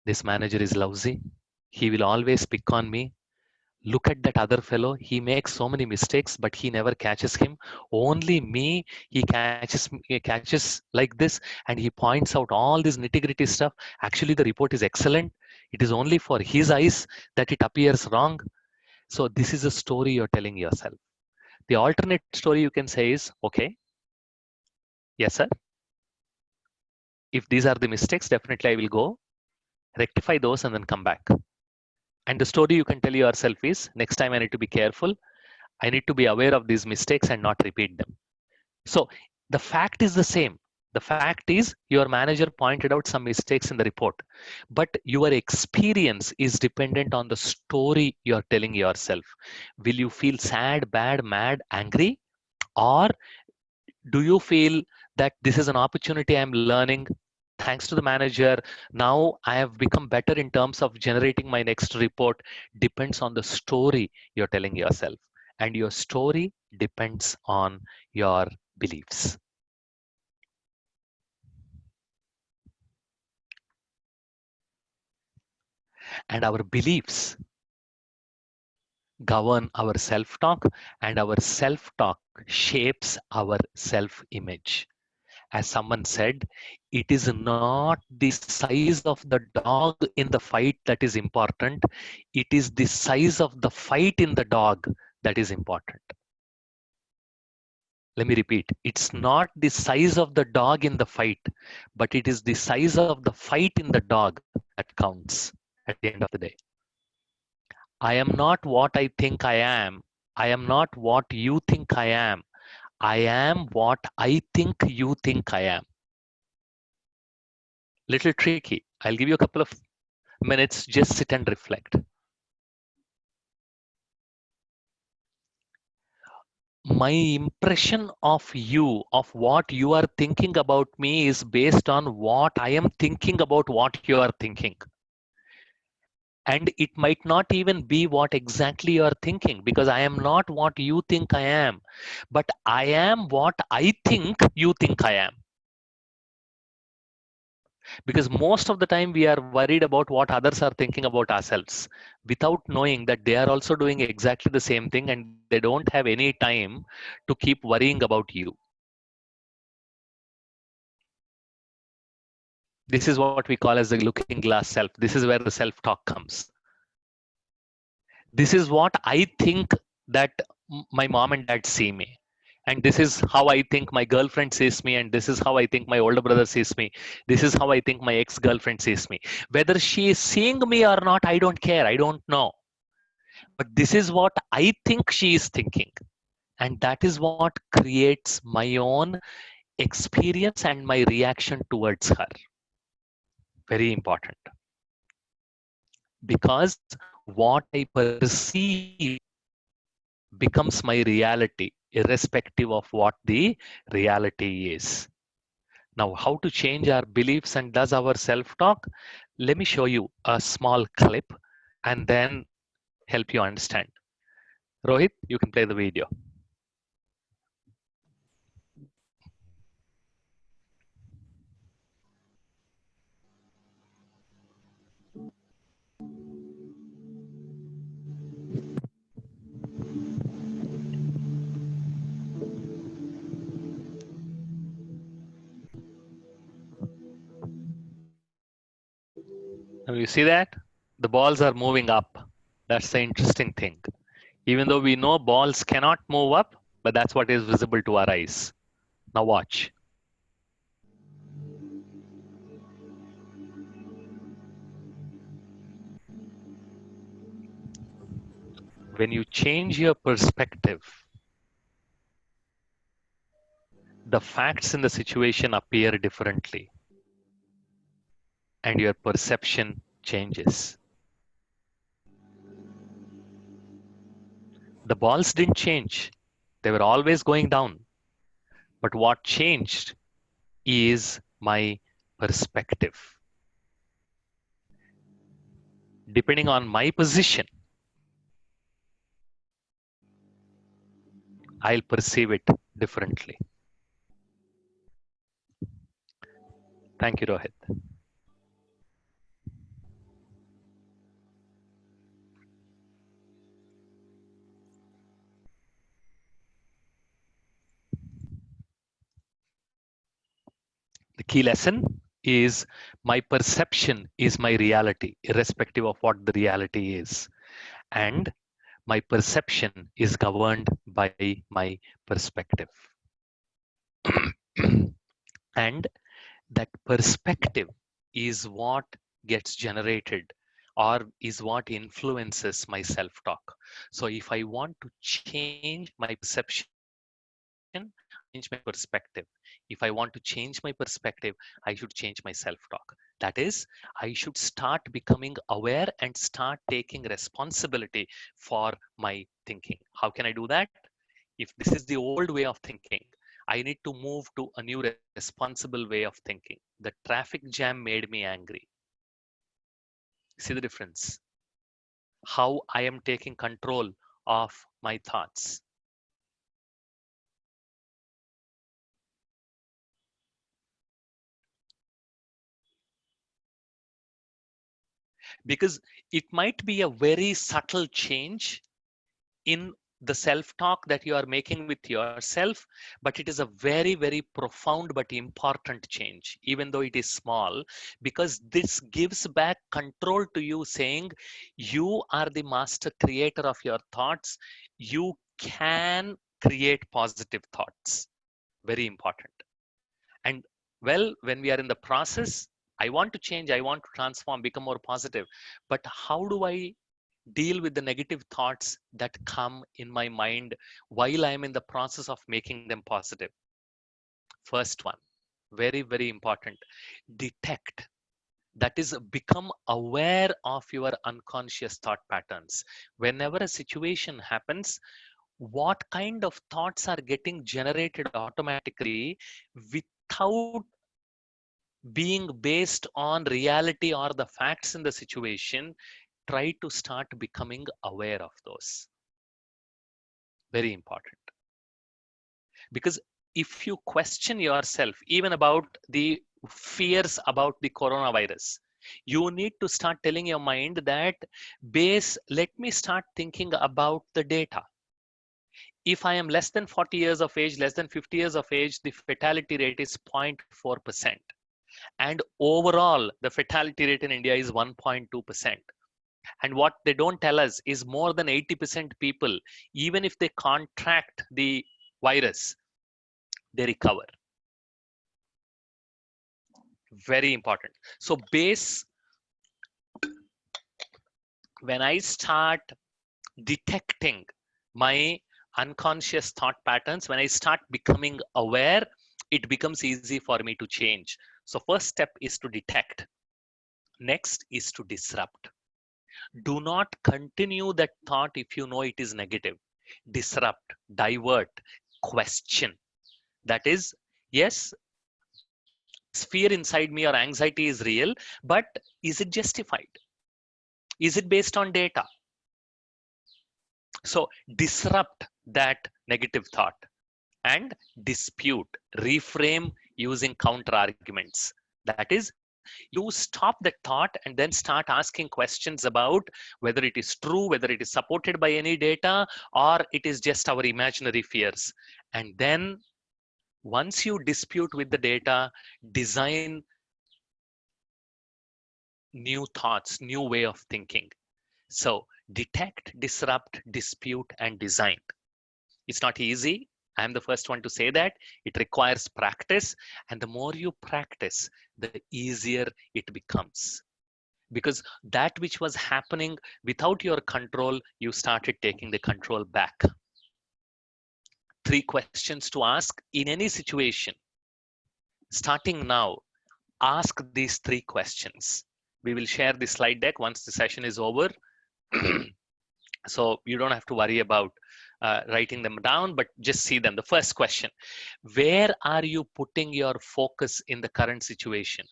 this manager is lousy. He will always pick on me. Look at that other fellow. He makes so many mistakes, but he never catches him. Only me, he catches like this, and he points out all this nitty-gritty stuff. Actually, the report is excellent. It is only for his eyes that it appears wrong. So this is a story you're telling yourself. The alternate story you can say is, okay, yes, sir. If these are the mistakes, definitely I will go rectify those and then come back. And the story you can tell yourself is, next time I need to be careful. I need to be aware of these mistakes and not repeat them. So the fact is the same. The fact is your manager pointed out some mistakes in the report, but your experience is dependent on the story you're telling yourself. Will you feel sad, bad, mad, angry? Or do you feel that this is an opportunity I'm learning? Thanks to the manager, now I have become better in terms of generating my next report. Depends on the story you're telling yourself. And your story depends on your beliefs. And our beliefs govern our self-talk, and our self-talk shapes our self-image. As someone said, it is not the size of the dog in the fight that is important. It is the size of the fight in the dog that is important. Let me repeat. It's not the size of the dog in the fight, but it is the size of the fight in the dog that counts at the end of the day. I am not what I think I am. I am not what you think I am. I am what I think you think I am. Little tricky. I'll give you a couple of minutes. Just sit and reflect. My impression of you, of what you are thinking about me, is based on what I am thinking about what you are thinking. And it might not even be what exactly you are thinking, because I am not what you think I am, but I am what I think you think I am. Because most of the time we are worried about what others are thinking about ourselves without knowing that they are also doing exactly the same thing, and they don't have any time to keep worrying about you. This is what we call as the looking glass self. This is where the self-talk comes. This is what I think that my mom and dad see me. And this is how I think my girlfriend sees me. And this is how I think my older brother sees me. This is how I think my ex-girlfriend sees me. Whether she is seeing me or not, I don't care. I don't know. But this is what I think she is thinking. And that is what creates my own experience and my reaction towards her. Very important. Because what I perceive becomes my reality, irrespective of what the reality is. Now, how to change our beliefs and does our self-talk? Let me show you a small clip and then help you understand. Rohit, you can play the video. Now you see that? The balls are moving up. That's the interesting thing. Even though we know balls cannot move up, but that's what is visible to our eyes. Now watch. When you change your perspective, the facts in the situation appear differently and your perception changes. The balls didn't change. They were always going down. But what changed is my perspective. Depending on my position, I'll perceive it differently. Thank you, Rohit. The key lesson is my perception is my reality, irrespective of what the reality is. And my perception is governed by my perspective. And that perspective is what gets generated or is what influences my self-talk. So if I want to change my perception, change my perspective. If I want to change my perspective, I should change my self-talk. That is, I should start becoming aware and start taking responsibility for my thinking. How can I do that? If this is the old way of thinking, I need to move to a new responsible way of thinking. The traffic jam made me angry. See the difference? How I am taking control of my thoughts. Because it might be a very subtle change in the self-talk that you are making with yourself, but it is a very, very profound but important change, even though it is small, because this gives back control to you, saying you are the master creator of your thoughts. You can create positive thoughts. Very important. And well, when we are in the process, I want to change, I want to transform, become more positive. But how do I deal with the negative thoughts that come in my mind while I'm in the process of making them positive? First one, very, very important. Detect. That is, become aware of your unconscious thought patterns. Whenever a situation happens, what kind of thoughts are getting generated automatically without being based on reality or the facts in the situation? Try to start becoming aware of those. Very important. Because if you question yourself, even about the fears about the coronavirus, you need to start telling your mind that, let me start thinking about the data. If I am less than 40 years of age, less than 50 years of age, the fatality rate is 0.4%. And overall, the fatality rate in India is 1.2%. And what they don't tell us is more than 80% people, even if they contract the virus, they recover. Very important. So when I start detecting my unconscious thought patterns, when I start becoming aware, it becomes easy for me to change. So first step is to detect. Next is to disrupt. Do not continue that thought if you know it is negative. Disrupt, divert, question. That is, yes, this fear inside me or anxiety is real, but is it justified? Is it based on data? So disrupt that negative thought and dispute, reframe using counter arguments. That is, you stop that thought and then start asking questions about whether it is true, whether it is supported by any data, or it is just our imaginary fears. And then once you dispute with the data, design new thoughts, new way of thinking. So detect, disrupt, dispute, and design. It's not easy. I'm the first one to say that. It requires practice. And the more you practice, the easier it becomes. Because that which was happening without your control, you started taking the control back. 3 questions to ask in any situation. Starting now, ask these 3 questions. We will share the slide deck once the session is over. So you don't have to worry about writing them down, but just see them. The first question: where are you putting your focus in the current situation?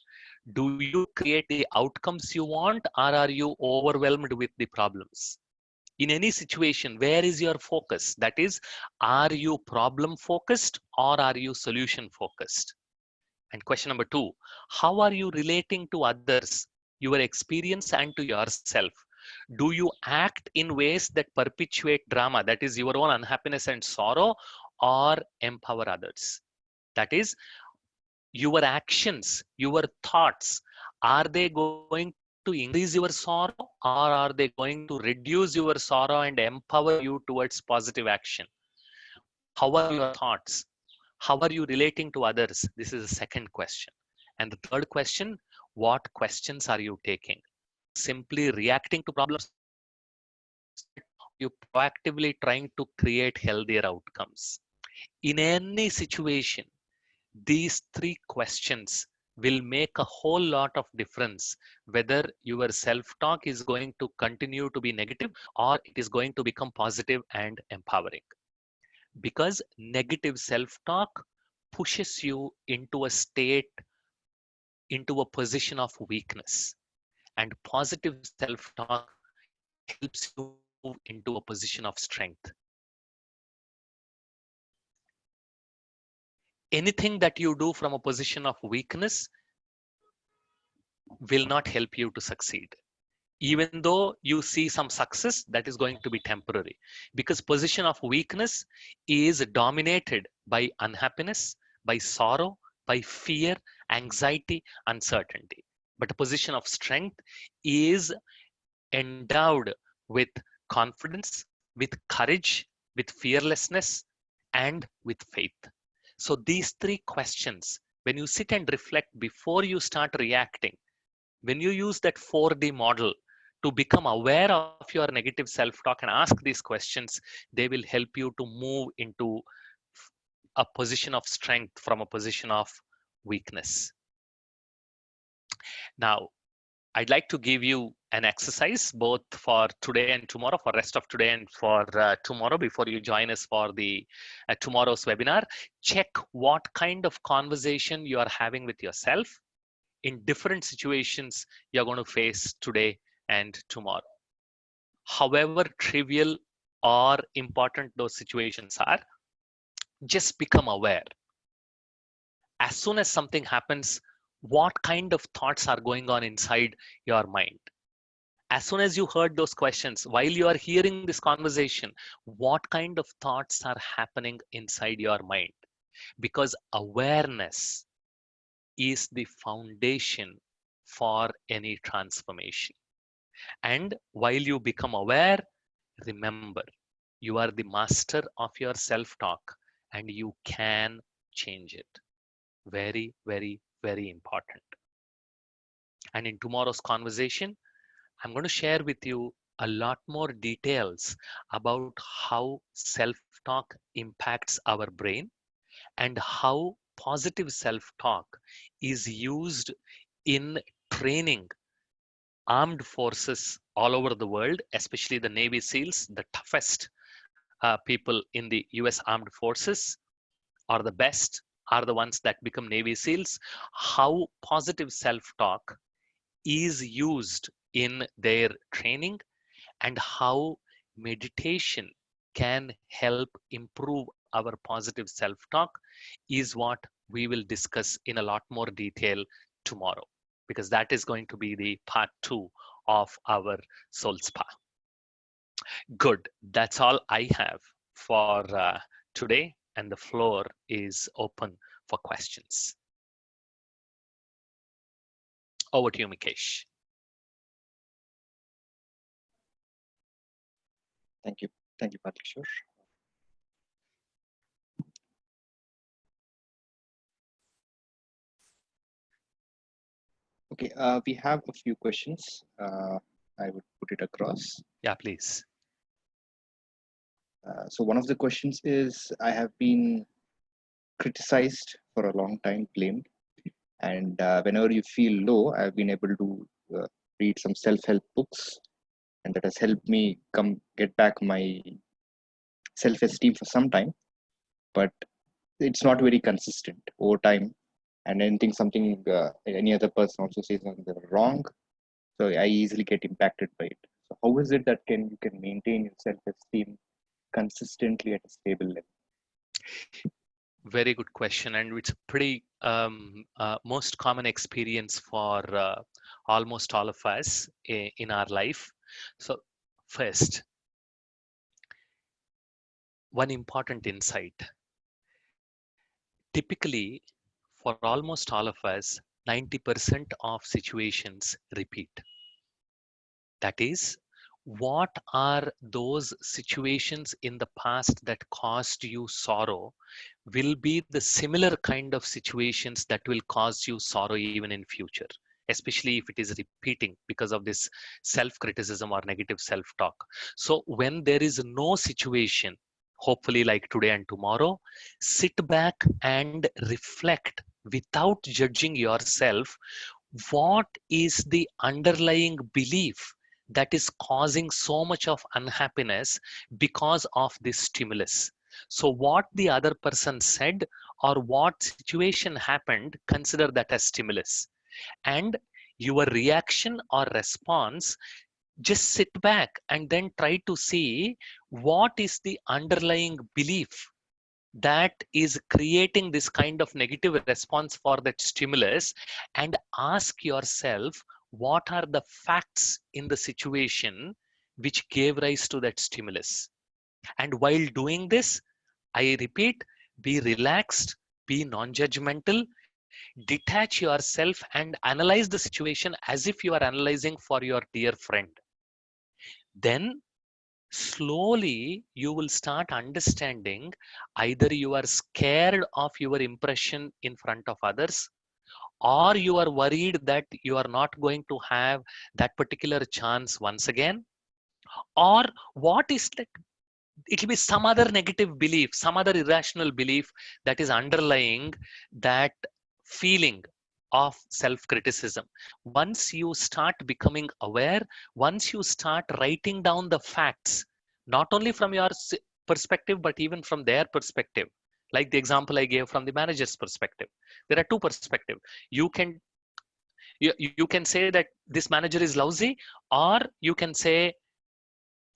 Do you create the outcomes you want, or are you overwhelmed with the problems? In any situation, where is your focus? That is, are you problem focused or are you solution focused? And question number two: how are you relating to others, your experience, and to yourself? Do you act in ways that perpetuate drama, that is your own unhappiness and sorrow, or empower others? That is, your actions, your thoughts, are they going to increase your sorrow, or are they going to reduce your sorrow and empower you towards positive action? How are your thoughts? How are you relating to others? This is the second question. And the third question: what questions are you taking? Simply reacting to problems, are you proactively trying to create healthier outcomes? In any situation, these three questions will make a whole lot of difference whether your self-talk is going to continue to be negative or it is going to become positive and empowering. Because negative self-talk pushes you into a state, into a position of weakness, and positive self-talk helps you move into a position of strength. Anything that you do from a position of weakness will not help you to succeed. Even though you see some success, that is going to be temporary, because position of weakness is dominated by unhappiness, by sorrow, by fear, anxiety, uncertainty. But a position of strength is endowed with confidence, with courage, with fearlessness, and with faith. So these three questions, when you sit and reflect before you start reacting, when you use that 4D model to become aware of your negative self-talk and ask these questions, they will help you to move into a position of strength from a position of weakness. Now, I'd like to give you an exercise both for today and tomorrow, for rest of today and for tomorrow before you join us for the tomorrow's webinar. Check what kind of conversation you are having with yourself in different situations you're going to face today and tomorrow. However trivial or important those situations are, just become aware. As soon as something happens, what kind of thoughts are going on inside your mind? As soon as you heard those questions, while you are hearing this conversation, what kind of thoughts are happening inside your mind? Because awareness is the foundation for any transformation. And while you become aware, remember, you are the master of your self-talk and you can change it. Very, very, very important. And in tomorrow's conversation, I'm going to share with you a lot more details about how self-talk impacts our brain and how positive self-talk is used in training armed forces all over the world, especially the Navy SEALs, the toughest people in the US Armed Forces, or the best, are the ones that become Navy SEALs. How positive self-talk is used in their training and how meditation can help improve our positive self-talk is what we will discuss in a lot more detail tomorrow, because that is going to be the part 2 of our Soul Spa. Good, that's all I have for today, and the floor is open for questions. Over to you, Mikesh. Thank you, Patrishwar. Okay, we have a few questions. I would put it across. Yeah, please. So one of the questions is, I have been criticized for a long time, blamed, and whenever you feel low, I've been able to read some self-help books, and that has helped me get back my self-esteem for some time, but it's not very consistent over time. And anything, something, any other person also says something wrong, so I easily get impacted by it. So how is it that you can maintain your self-esteem consistently at a stable level? Very good question, and it's a pretty most common experience for almost all of us in our life. So first, one important insight. Typically, for almost all of us, 90% of situations repeat. That is, what are those situations in the past that caused you sorrow will be the similar kind of situations that will cause you sorrow even in future, especially if it is repeating because of this self-criticism or negative self-talk. So when there is no situation, hopefully like today and tomorrow, sit back and reflect without judging yourself. What is the underlying belief that is causing so much of unhappiness because of this stimulus? So what the other person said or what situation happened, consider that as stimulus. And your reaction or response, just sit back and then try to see what is the underlying belief that is creating this kind of negative response for that stimulus, and ask yourself what are the facts in the situation which gave rise to that stimulus. And while doing this, I repeat, be relaxed, be non-judgmental, detach yourself and analyze the situation as if you are analyzing for your dear friend. Then slowly you will start understanding either you are scared of your impression in front of others, or you are worried that you are not going to have that particular chance once again, or what is that, it will be some other negative belief, some other irrational belief that is underlying that feeling of self criticism. Once you start becoming aware, once you start writing down the facts, not only from your perspective, but even from their perspective, like the example I gave from the manager's perspective, there are two perspectives. You can say that this manager is lousy, or you can say,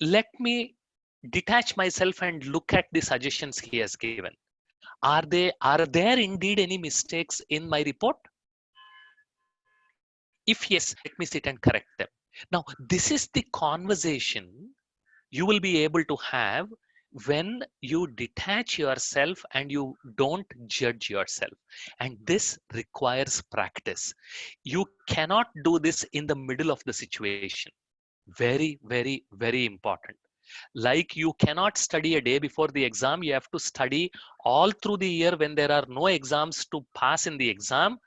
let me detach myself and look at the suggestions he has given. Are there indeed any mistakes in my report? If yes, let me sit and correct them. Now, this is the conversation you will be able to have when you detach yourself and you don't judge yourself. And this requires practice. You cannot do this in the middle of the situation. Very, very, very important. Like you cannot study a day before the exam, you have to study all through the year when there are no exams to pass in the exam.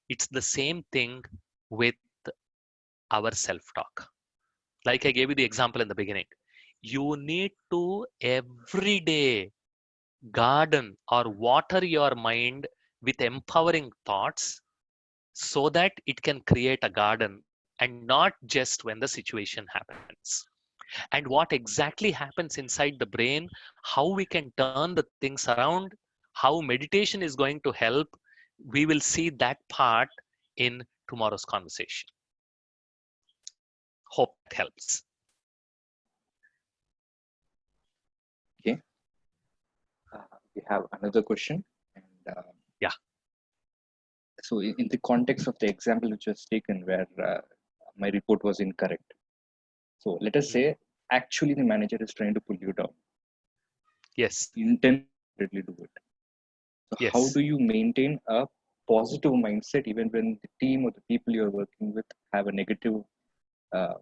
It's the same thing with our self-talk. Like I gave you the example in the beginning. You need to every day garden or water your mind with empowering thoughts so that it can create a garden, and not just when the situation happens. And what exactly happens inside the brain, how we can turn the things around, how meditation is going to help, we will see that part in tomorrow's conversation. Hope that helps. Okay. We have another question. And Yeah. so in the context of the example which was taken where my report was incorrect. So let us say actually the manager is trying to pull you down. Yes. Intently do it. So how Yes. do you maintain a positive mindset even when the team or the people you're working with have a negative, uh,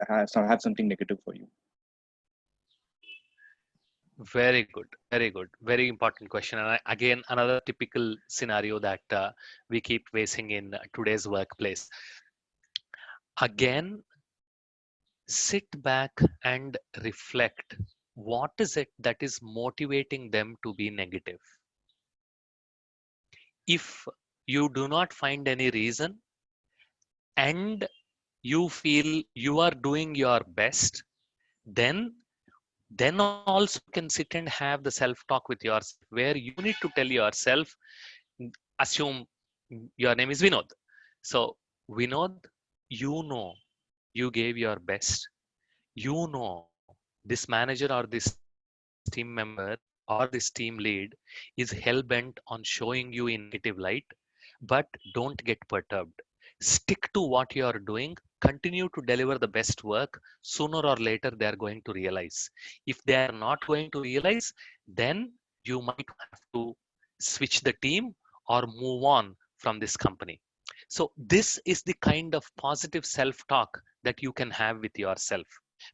have something negative for you? Very good. Very good. Very important question. And again, another typical scenario that we keep facing in today's workplace. Again, sit back and reflect. What is it that is motivating them to be negative? If you do not find any reason and you feel you are doing your best, then Then also you can sit and have the self-talk with yourself, where you need to tell yourself, assume your name is Vinod. So, Vinod, you know you gave your best. You know this manager or this team member or this team lead is hell bent on showing you in negative light, but don't get perturbed. Stick to what you are doing, continue to deliver the best work. Sooner or later they are going to realize. If they are not going to realize, then you might have to switch the team or move on from this company. So this is the kind of positive self talk that you can have with yourself,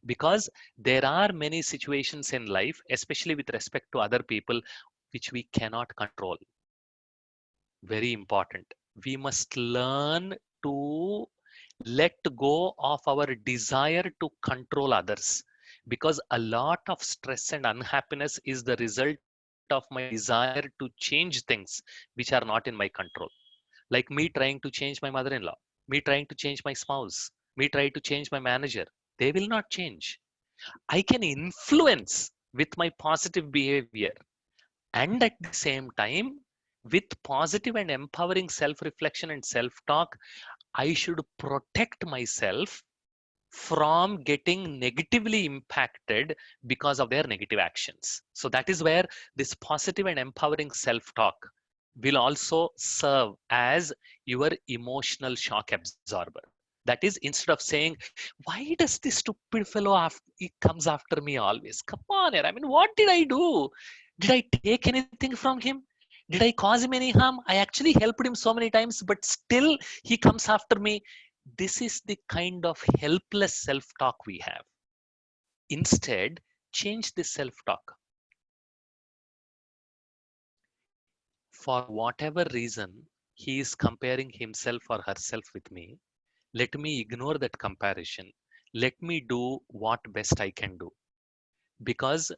because there are many situations in life, especially with respect to other people, which we cannot control. Very important. We must learn to let go of our desire to control others, because a lot of stress and unhappiness is the result of my desire to change things which are not in my control. Like me trying to change my mother-in-law, me trying to change my spouse, me trying to change my manager. They will not change. I can influence with my positive behavior, and at the same time, with positive and empowering self reflection and self talk, I should protect myself from getting negatively impacted because of their negative actions. So that is where this positive and empowering self talk will also serve as your emotional shock absorber. That is, instead of saying, why does this stupid fellow he comes after me always? Come on here. I mean, what did I do? Did I take anything from him? Did I cause him any harm? I actually helped him so many times, but still he comes after me. This is the kind of helpless self talk we have. Instead, change this self talk. For whatever reason, he is comparing himself or herself with me. Let me ignore that comparison. Let me do what best I can do. Because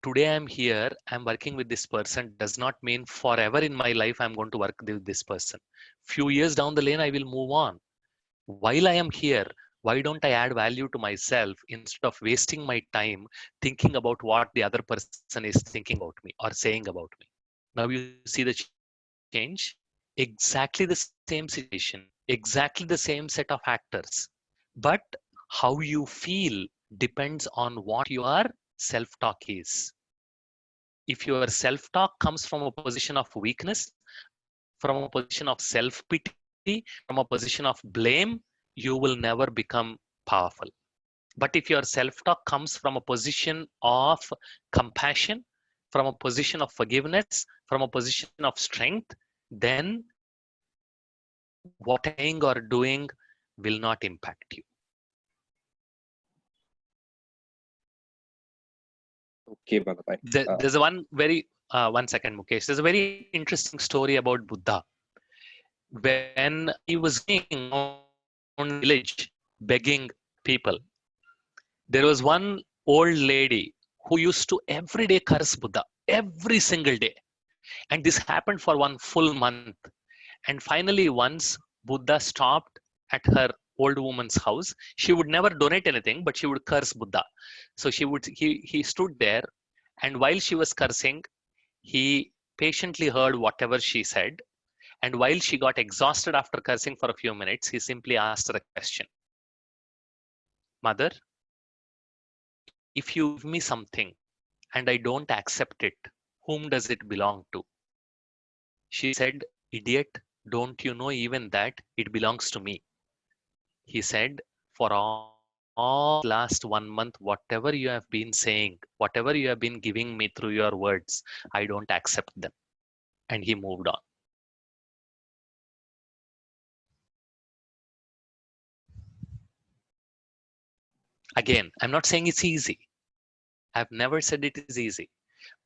today I'm here, I'm working with this person, does not mean forever in my life I'm going to work with this person. Few years down the lane, I will move on. While I am here, why don't I add value to myself instead of wasting my time thinking about what the other person is thinking about me or saying about me? Now you see the change. Exactly the same situation, exactly the same set of actors, but how you feel depends on what your self talk is. If your self talk comes from a position of weakness, from a position of self pity, from a position of blame, you will never become powerful. But if your self talk comes from a position of compassion, from a position of forgiveness, from a position of strength, then what you are saying or doing will not impact you. Okay, Balabai. There's a one very, 1 second, Mukesh. There's a very interesting story about Buddha. When he was going around the village begging people, there was one old lady who used to every day curse Buddha, every single day. And this happened for one full month. And finally, once Buddha stopped at her old woman's house, she would never donate anything, but she would curse Buddha. So he stood there, and while she was cursing, he patiently heard whatever she said. And while she got exhausted after cursing for a few minutes, he simply asked her a question: Mother, if you give me something and I don't accept it, whom does it belong to? She said, Idiot, don't you know even that it belongs to me? He said, For all last 1 month, whatever you have been saying, whatever you have been giving me through your words, I don't accept them. And he moved on. Again, I'm not saying it's easy. I've never said it is easy.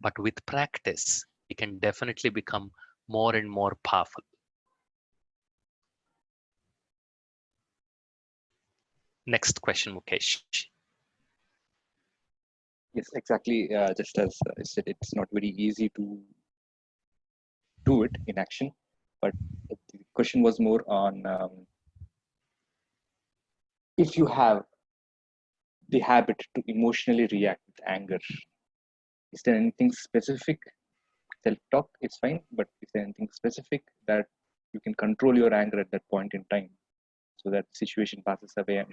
But with practice, we can definitely become more and more powerful. Next question, Mukesh. Yes, exactly. Just as I said, it's not very easy to do it in action, but the question was more on if you have the habit to emotionally react with anger? Is there anything specific? Self-talk is fine, but is there anything specific that you can control your anger at that point in time so that the situation passes away and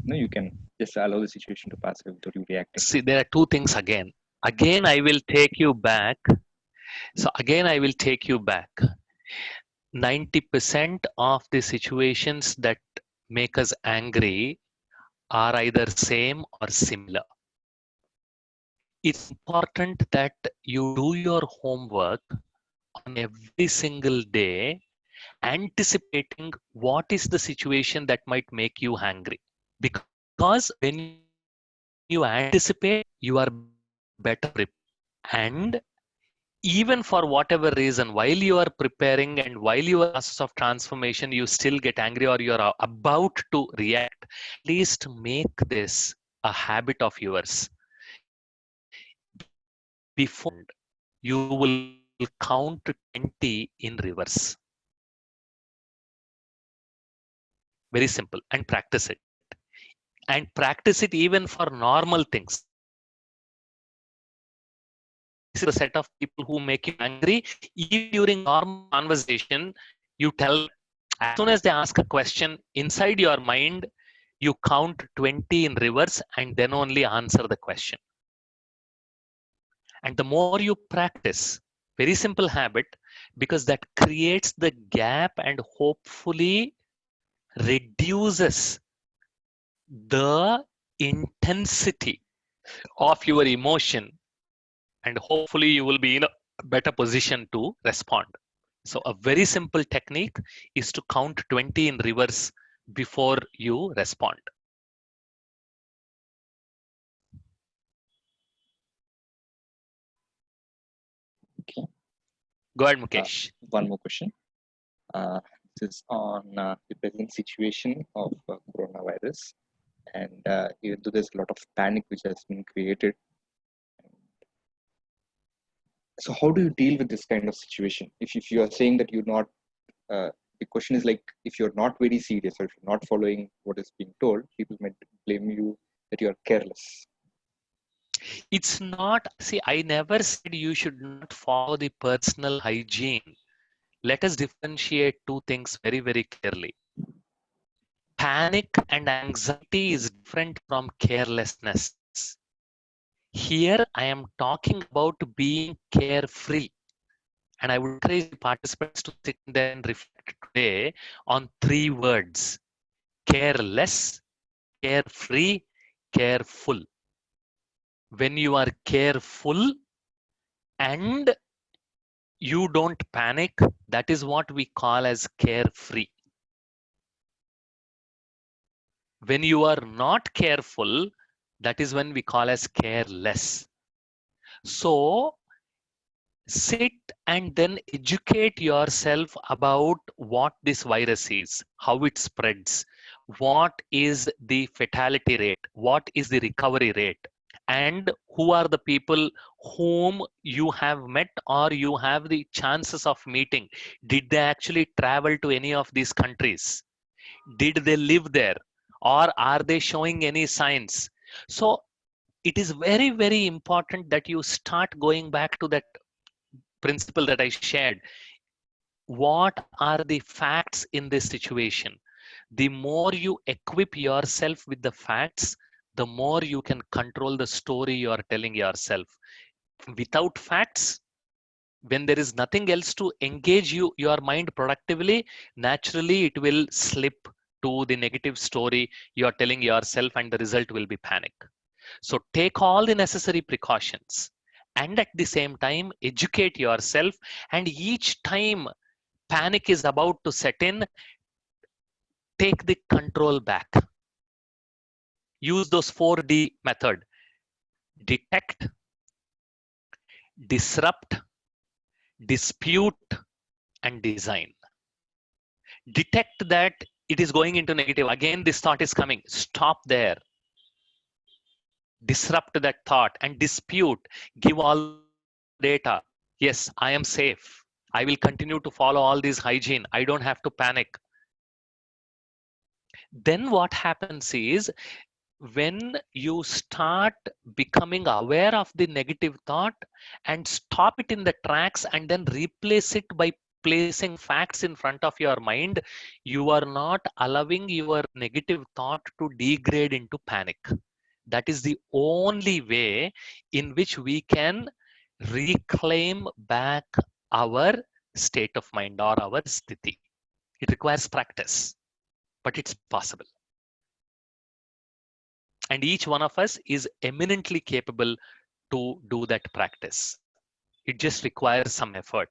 you can just allow the situation to pass away without you reacting? See, there are two things again. Again, I will take you back. So again, I will take you back. 90% of the situations that make us angry are either same or similar. It's important that you do your homework on every single day, anticipating what is the situation that might make you angry. Because when you anticipate, you are better prepared. And even for whatever reason, while you are preparing and while you are in the process of transformation, you still get angry or you are about to react, at least make this a habit of yours. Before you will count 20 in reverse. Very simple, and practice it. And practice it even for normal things. This is a set of people who make you angry. Even during normal conversation, you tell, as soon as they ask a question, inside your mind, you count 20 in reverse and then only answer the question. And the more you practice, very simple habit, because that creates the gap and hopefully reduces the intensity of your emotion, and hopefully you will be in a better position to respond. So a very simple technique is to count 20 in reverse before you respond. Okay. Go ahead, Mukesh. One more question. This is on the present situation of coronavirus, and even though there's a lot of panic which has been created, so how do you deal with this kind of situation? If you are saying that you're not, the question is like, if you're not very serious or if you're not following what is being told, people might blame you that you are careless. It's not, see, I never said you should not follow the personal hygiene. Let us differentiate two things very, very clearly. Panic and anxiety is different from carelessness. Here, I am talking about being carefree. And I would encourage the participants to sit there and reflect today on three words: careless, carefree, careful. When you are careful and you don't panic, that is what we call as carefree. When you are not careful, that is when we call as careless. So sit and then educate yourself about what this virus is, how it spreads, what is the fatality rate, what is the recovery rate, and who are the people whom you have met or you have the chances of meeting. Did they actually travel to any of these countries? Did they live there? Or are they showing any signs? So it is very, very important that you start going back to that principle that I shared. What are the facts in this situation? The more you equip yourself with the facts, the more you can control the story you are telling yourself. Without facts, when there is nothing else to engage your mind productively, naturally it will slip to the negative story you are telling yourself, and the result will be panic. So take all the necessary precautions and at the same time educate yourself, and each time panic is about to set in, take the control back. Use those 4D method: detect, disrupt, dispute, and design. Detect that it is going into negative. Again, this thought is coming. Stop there. Disrupt that thought and dispute. Give all the data. Yes, I am safe. I will continue to follow all these hygiene. I don't have to panic. Then what happens is, when you start becoming aware of the negative thought and stop it in the tracks and then replace it by placing facts in front of your mind, you are not allowing your negative thought to degrade into panic. That is the only way in which we can reclaim back our state of mind or our sthiti. It requires practice, but it's possible. And each one of us is eminently capable to do that practice. It just requires some effort.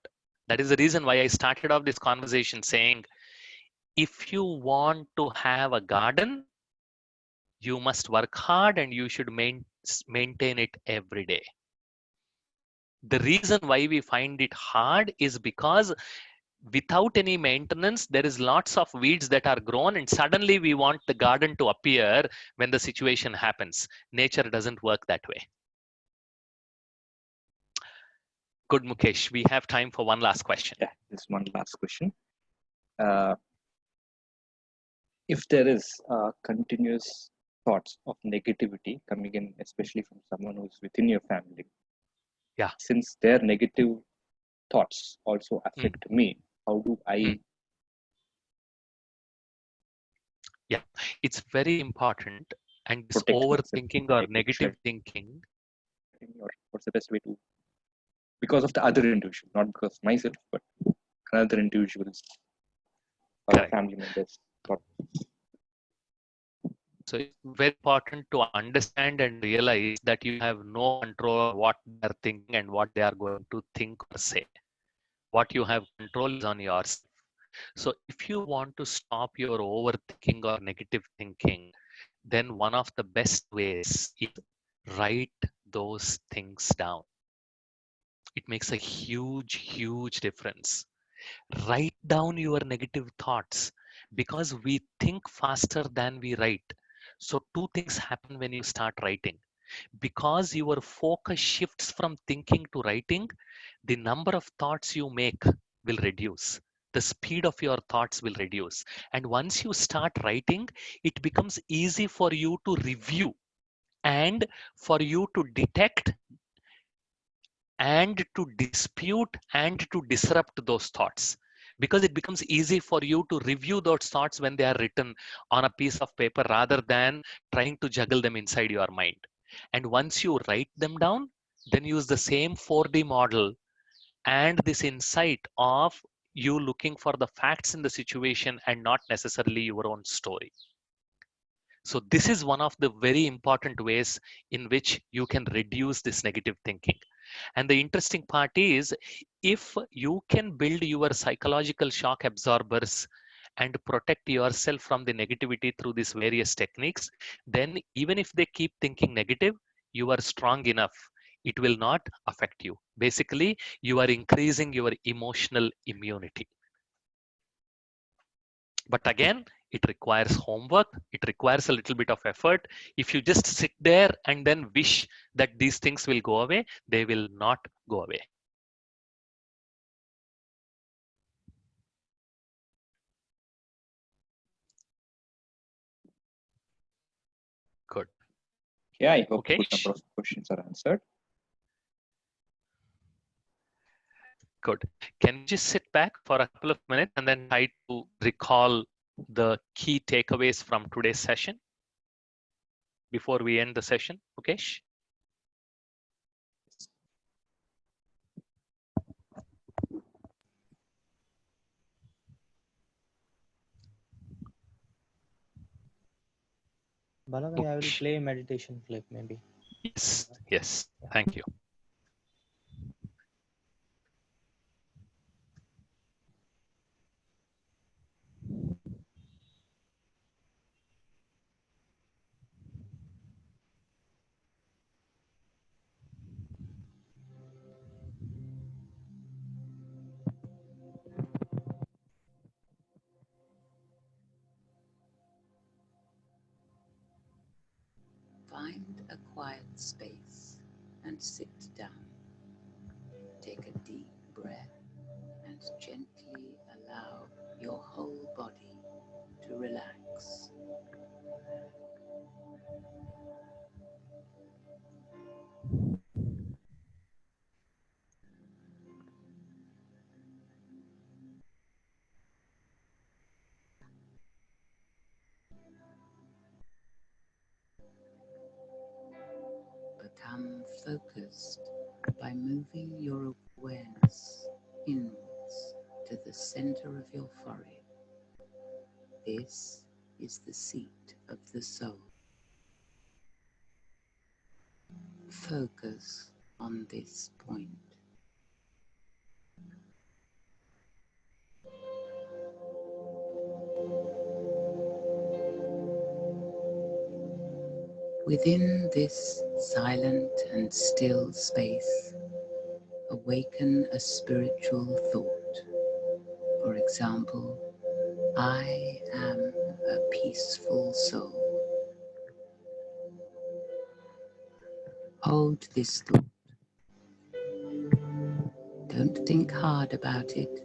That is the reason why I started off this conversation saying, if you want to have a garden, you must work hard and you should maintain it every day. The reason why we find it hard is because without any maintenance, there is lots of weeds that are grown, and suddenly we want the garden to appear when the situation happens. Nature doesn't work that way. Good, Mukesh. We have time for one last question. Yeah, this one last question. If there is continuous thoughts of negativity coming in, especially from someone who's within your family, Yeah. since their negative thoughts also affect me, how do I? Yeah, it's very important. And this Protect myself overthinking from or negative negative thinking, or what's the best way to, because of the other individual, not because of myself, but another individual's or correct. family members thought. So it's very important to understand and realize that you have no control over what they are thinking and what they are going to think or say. What you have control is on yourself. So if you want to stop your overthinking or negative thinking, then one of the best ways is write those things down. It makes a huge, huge difference. Write down your negative thoughts, because we think faster than we write. So two things happen when you start writing. Because your focus shifts from thinking to writing, the number of thoughts you make will reduce. The speed of your thoughts will reduce. And once you start writing, it becomes easy for you to review and for you to detect and to dispute and to disrupt those thoughts, because it becomes easy for you to review those thoughts when they are written on a piece of paper rather than trying to juggle them inside your mind. And once you write them down, then use the same 4D model and this insight of you looking for the facts in the situation and not necessarily your own story. So this is one of the very important ways in which you can reduce this negative thinking. And the interesting part is, if you can build your psychological shock absorbers and protect yourself from the negativity through these various techniques, then even if they keep thinking negative, you are strong enough. It will not affect you. Basically, you are increasing your emotional immunity. But again, it requires homework. It requires a little bit of effort. If you just sit there and then wish that these things will go away, they will not go away. Good. Yeah, I hope a good Mukesh? number of questions are answered. Good. Can you just sit back for a couple of minutes and then try to recall the key takeaways from today's session before we end the session, Mukesh? Balabhai, I will play a meditation clip maybe. Yes, yes. Thank you. Find a quiet space and sit down. Take a deep breath and gently allow your whole body to relax. focused by moving your awareness inwards to the center of your forehead. This is the seat of the soul. Focus on this point. Within this silent and still space, awaken a spiritual thought. For example, I am a peaceful soul. Hold this thought. Don't think hard about it.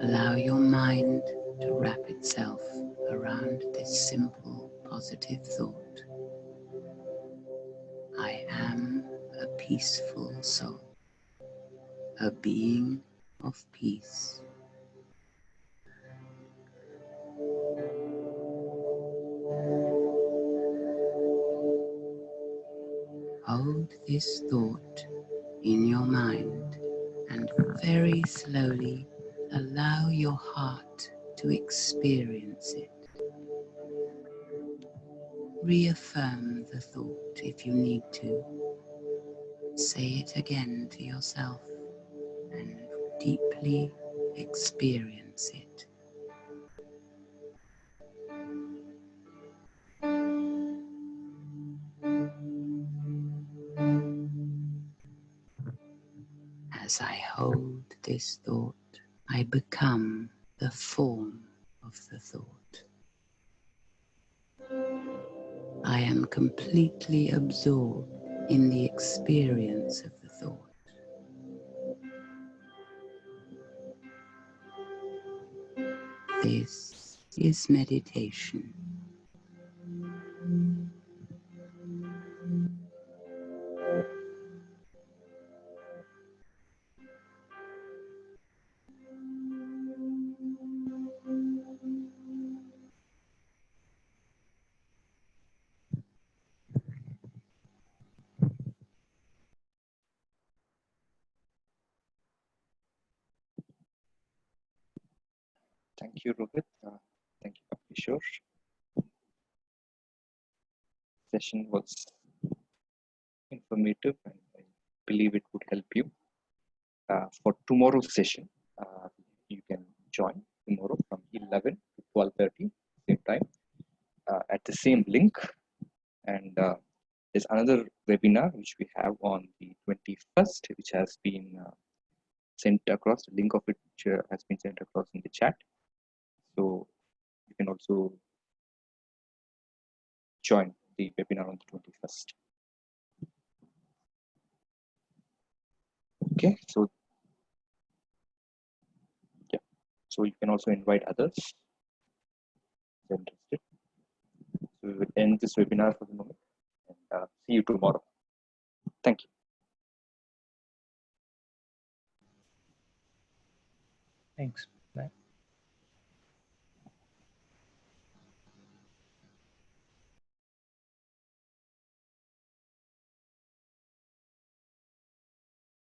Allow your mind to wrap itself around this simple positive thought. I am a peaceful soul, a being of peace. Hold this thought in your mind and very slowly allow your heart to experience it. Reaffirm the thought if you need to. Say it again to yourself and deeply experience it. As I hold this thought, I become the form of the thought. I am completely absorbed in the experience of the thought. This is meditation. Thank you, Rohit. Thank you, Kishore. Session was informative and I believe it would help you. For tomorrow's session, you can join tomorrow from 11 to 12:30, same time, at the same link. And there's another webinar which we have on the 21st, which has been sent across. The link of it has been sent across in the chat. So you can also join the webinar on the 21st. Okay, so yeah, so you can also invite others who are interested. So we will end this webinar for the moment and see you tomorrow. Thank you. Thanks.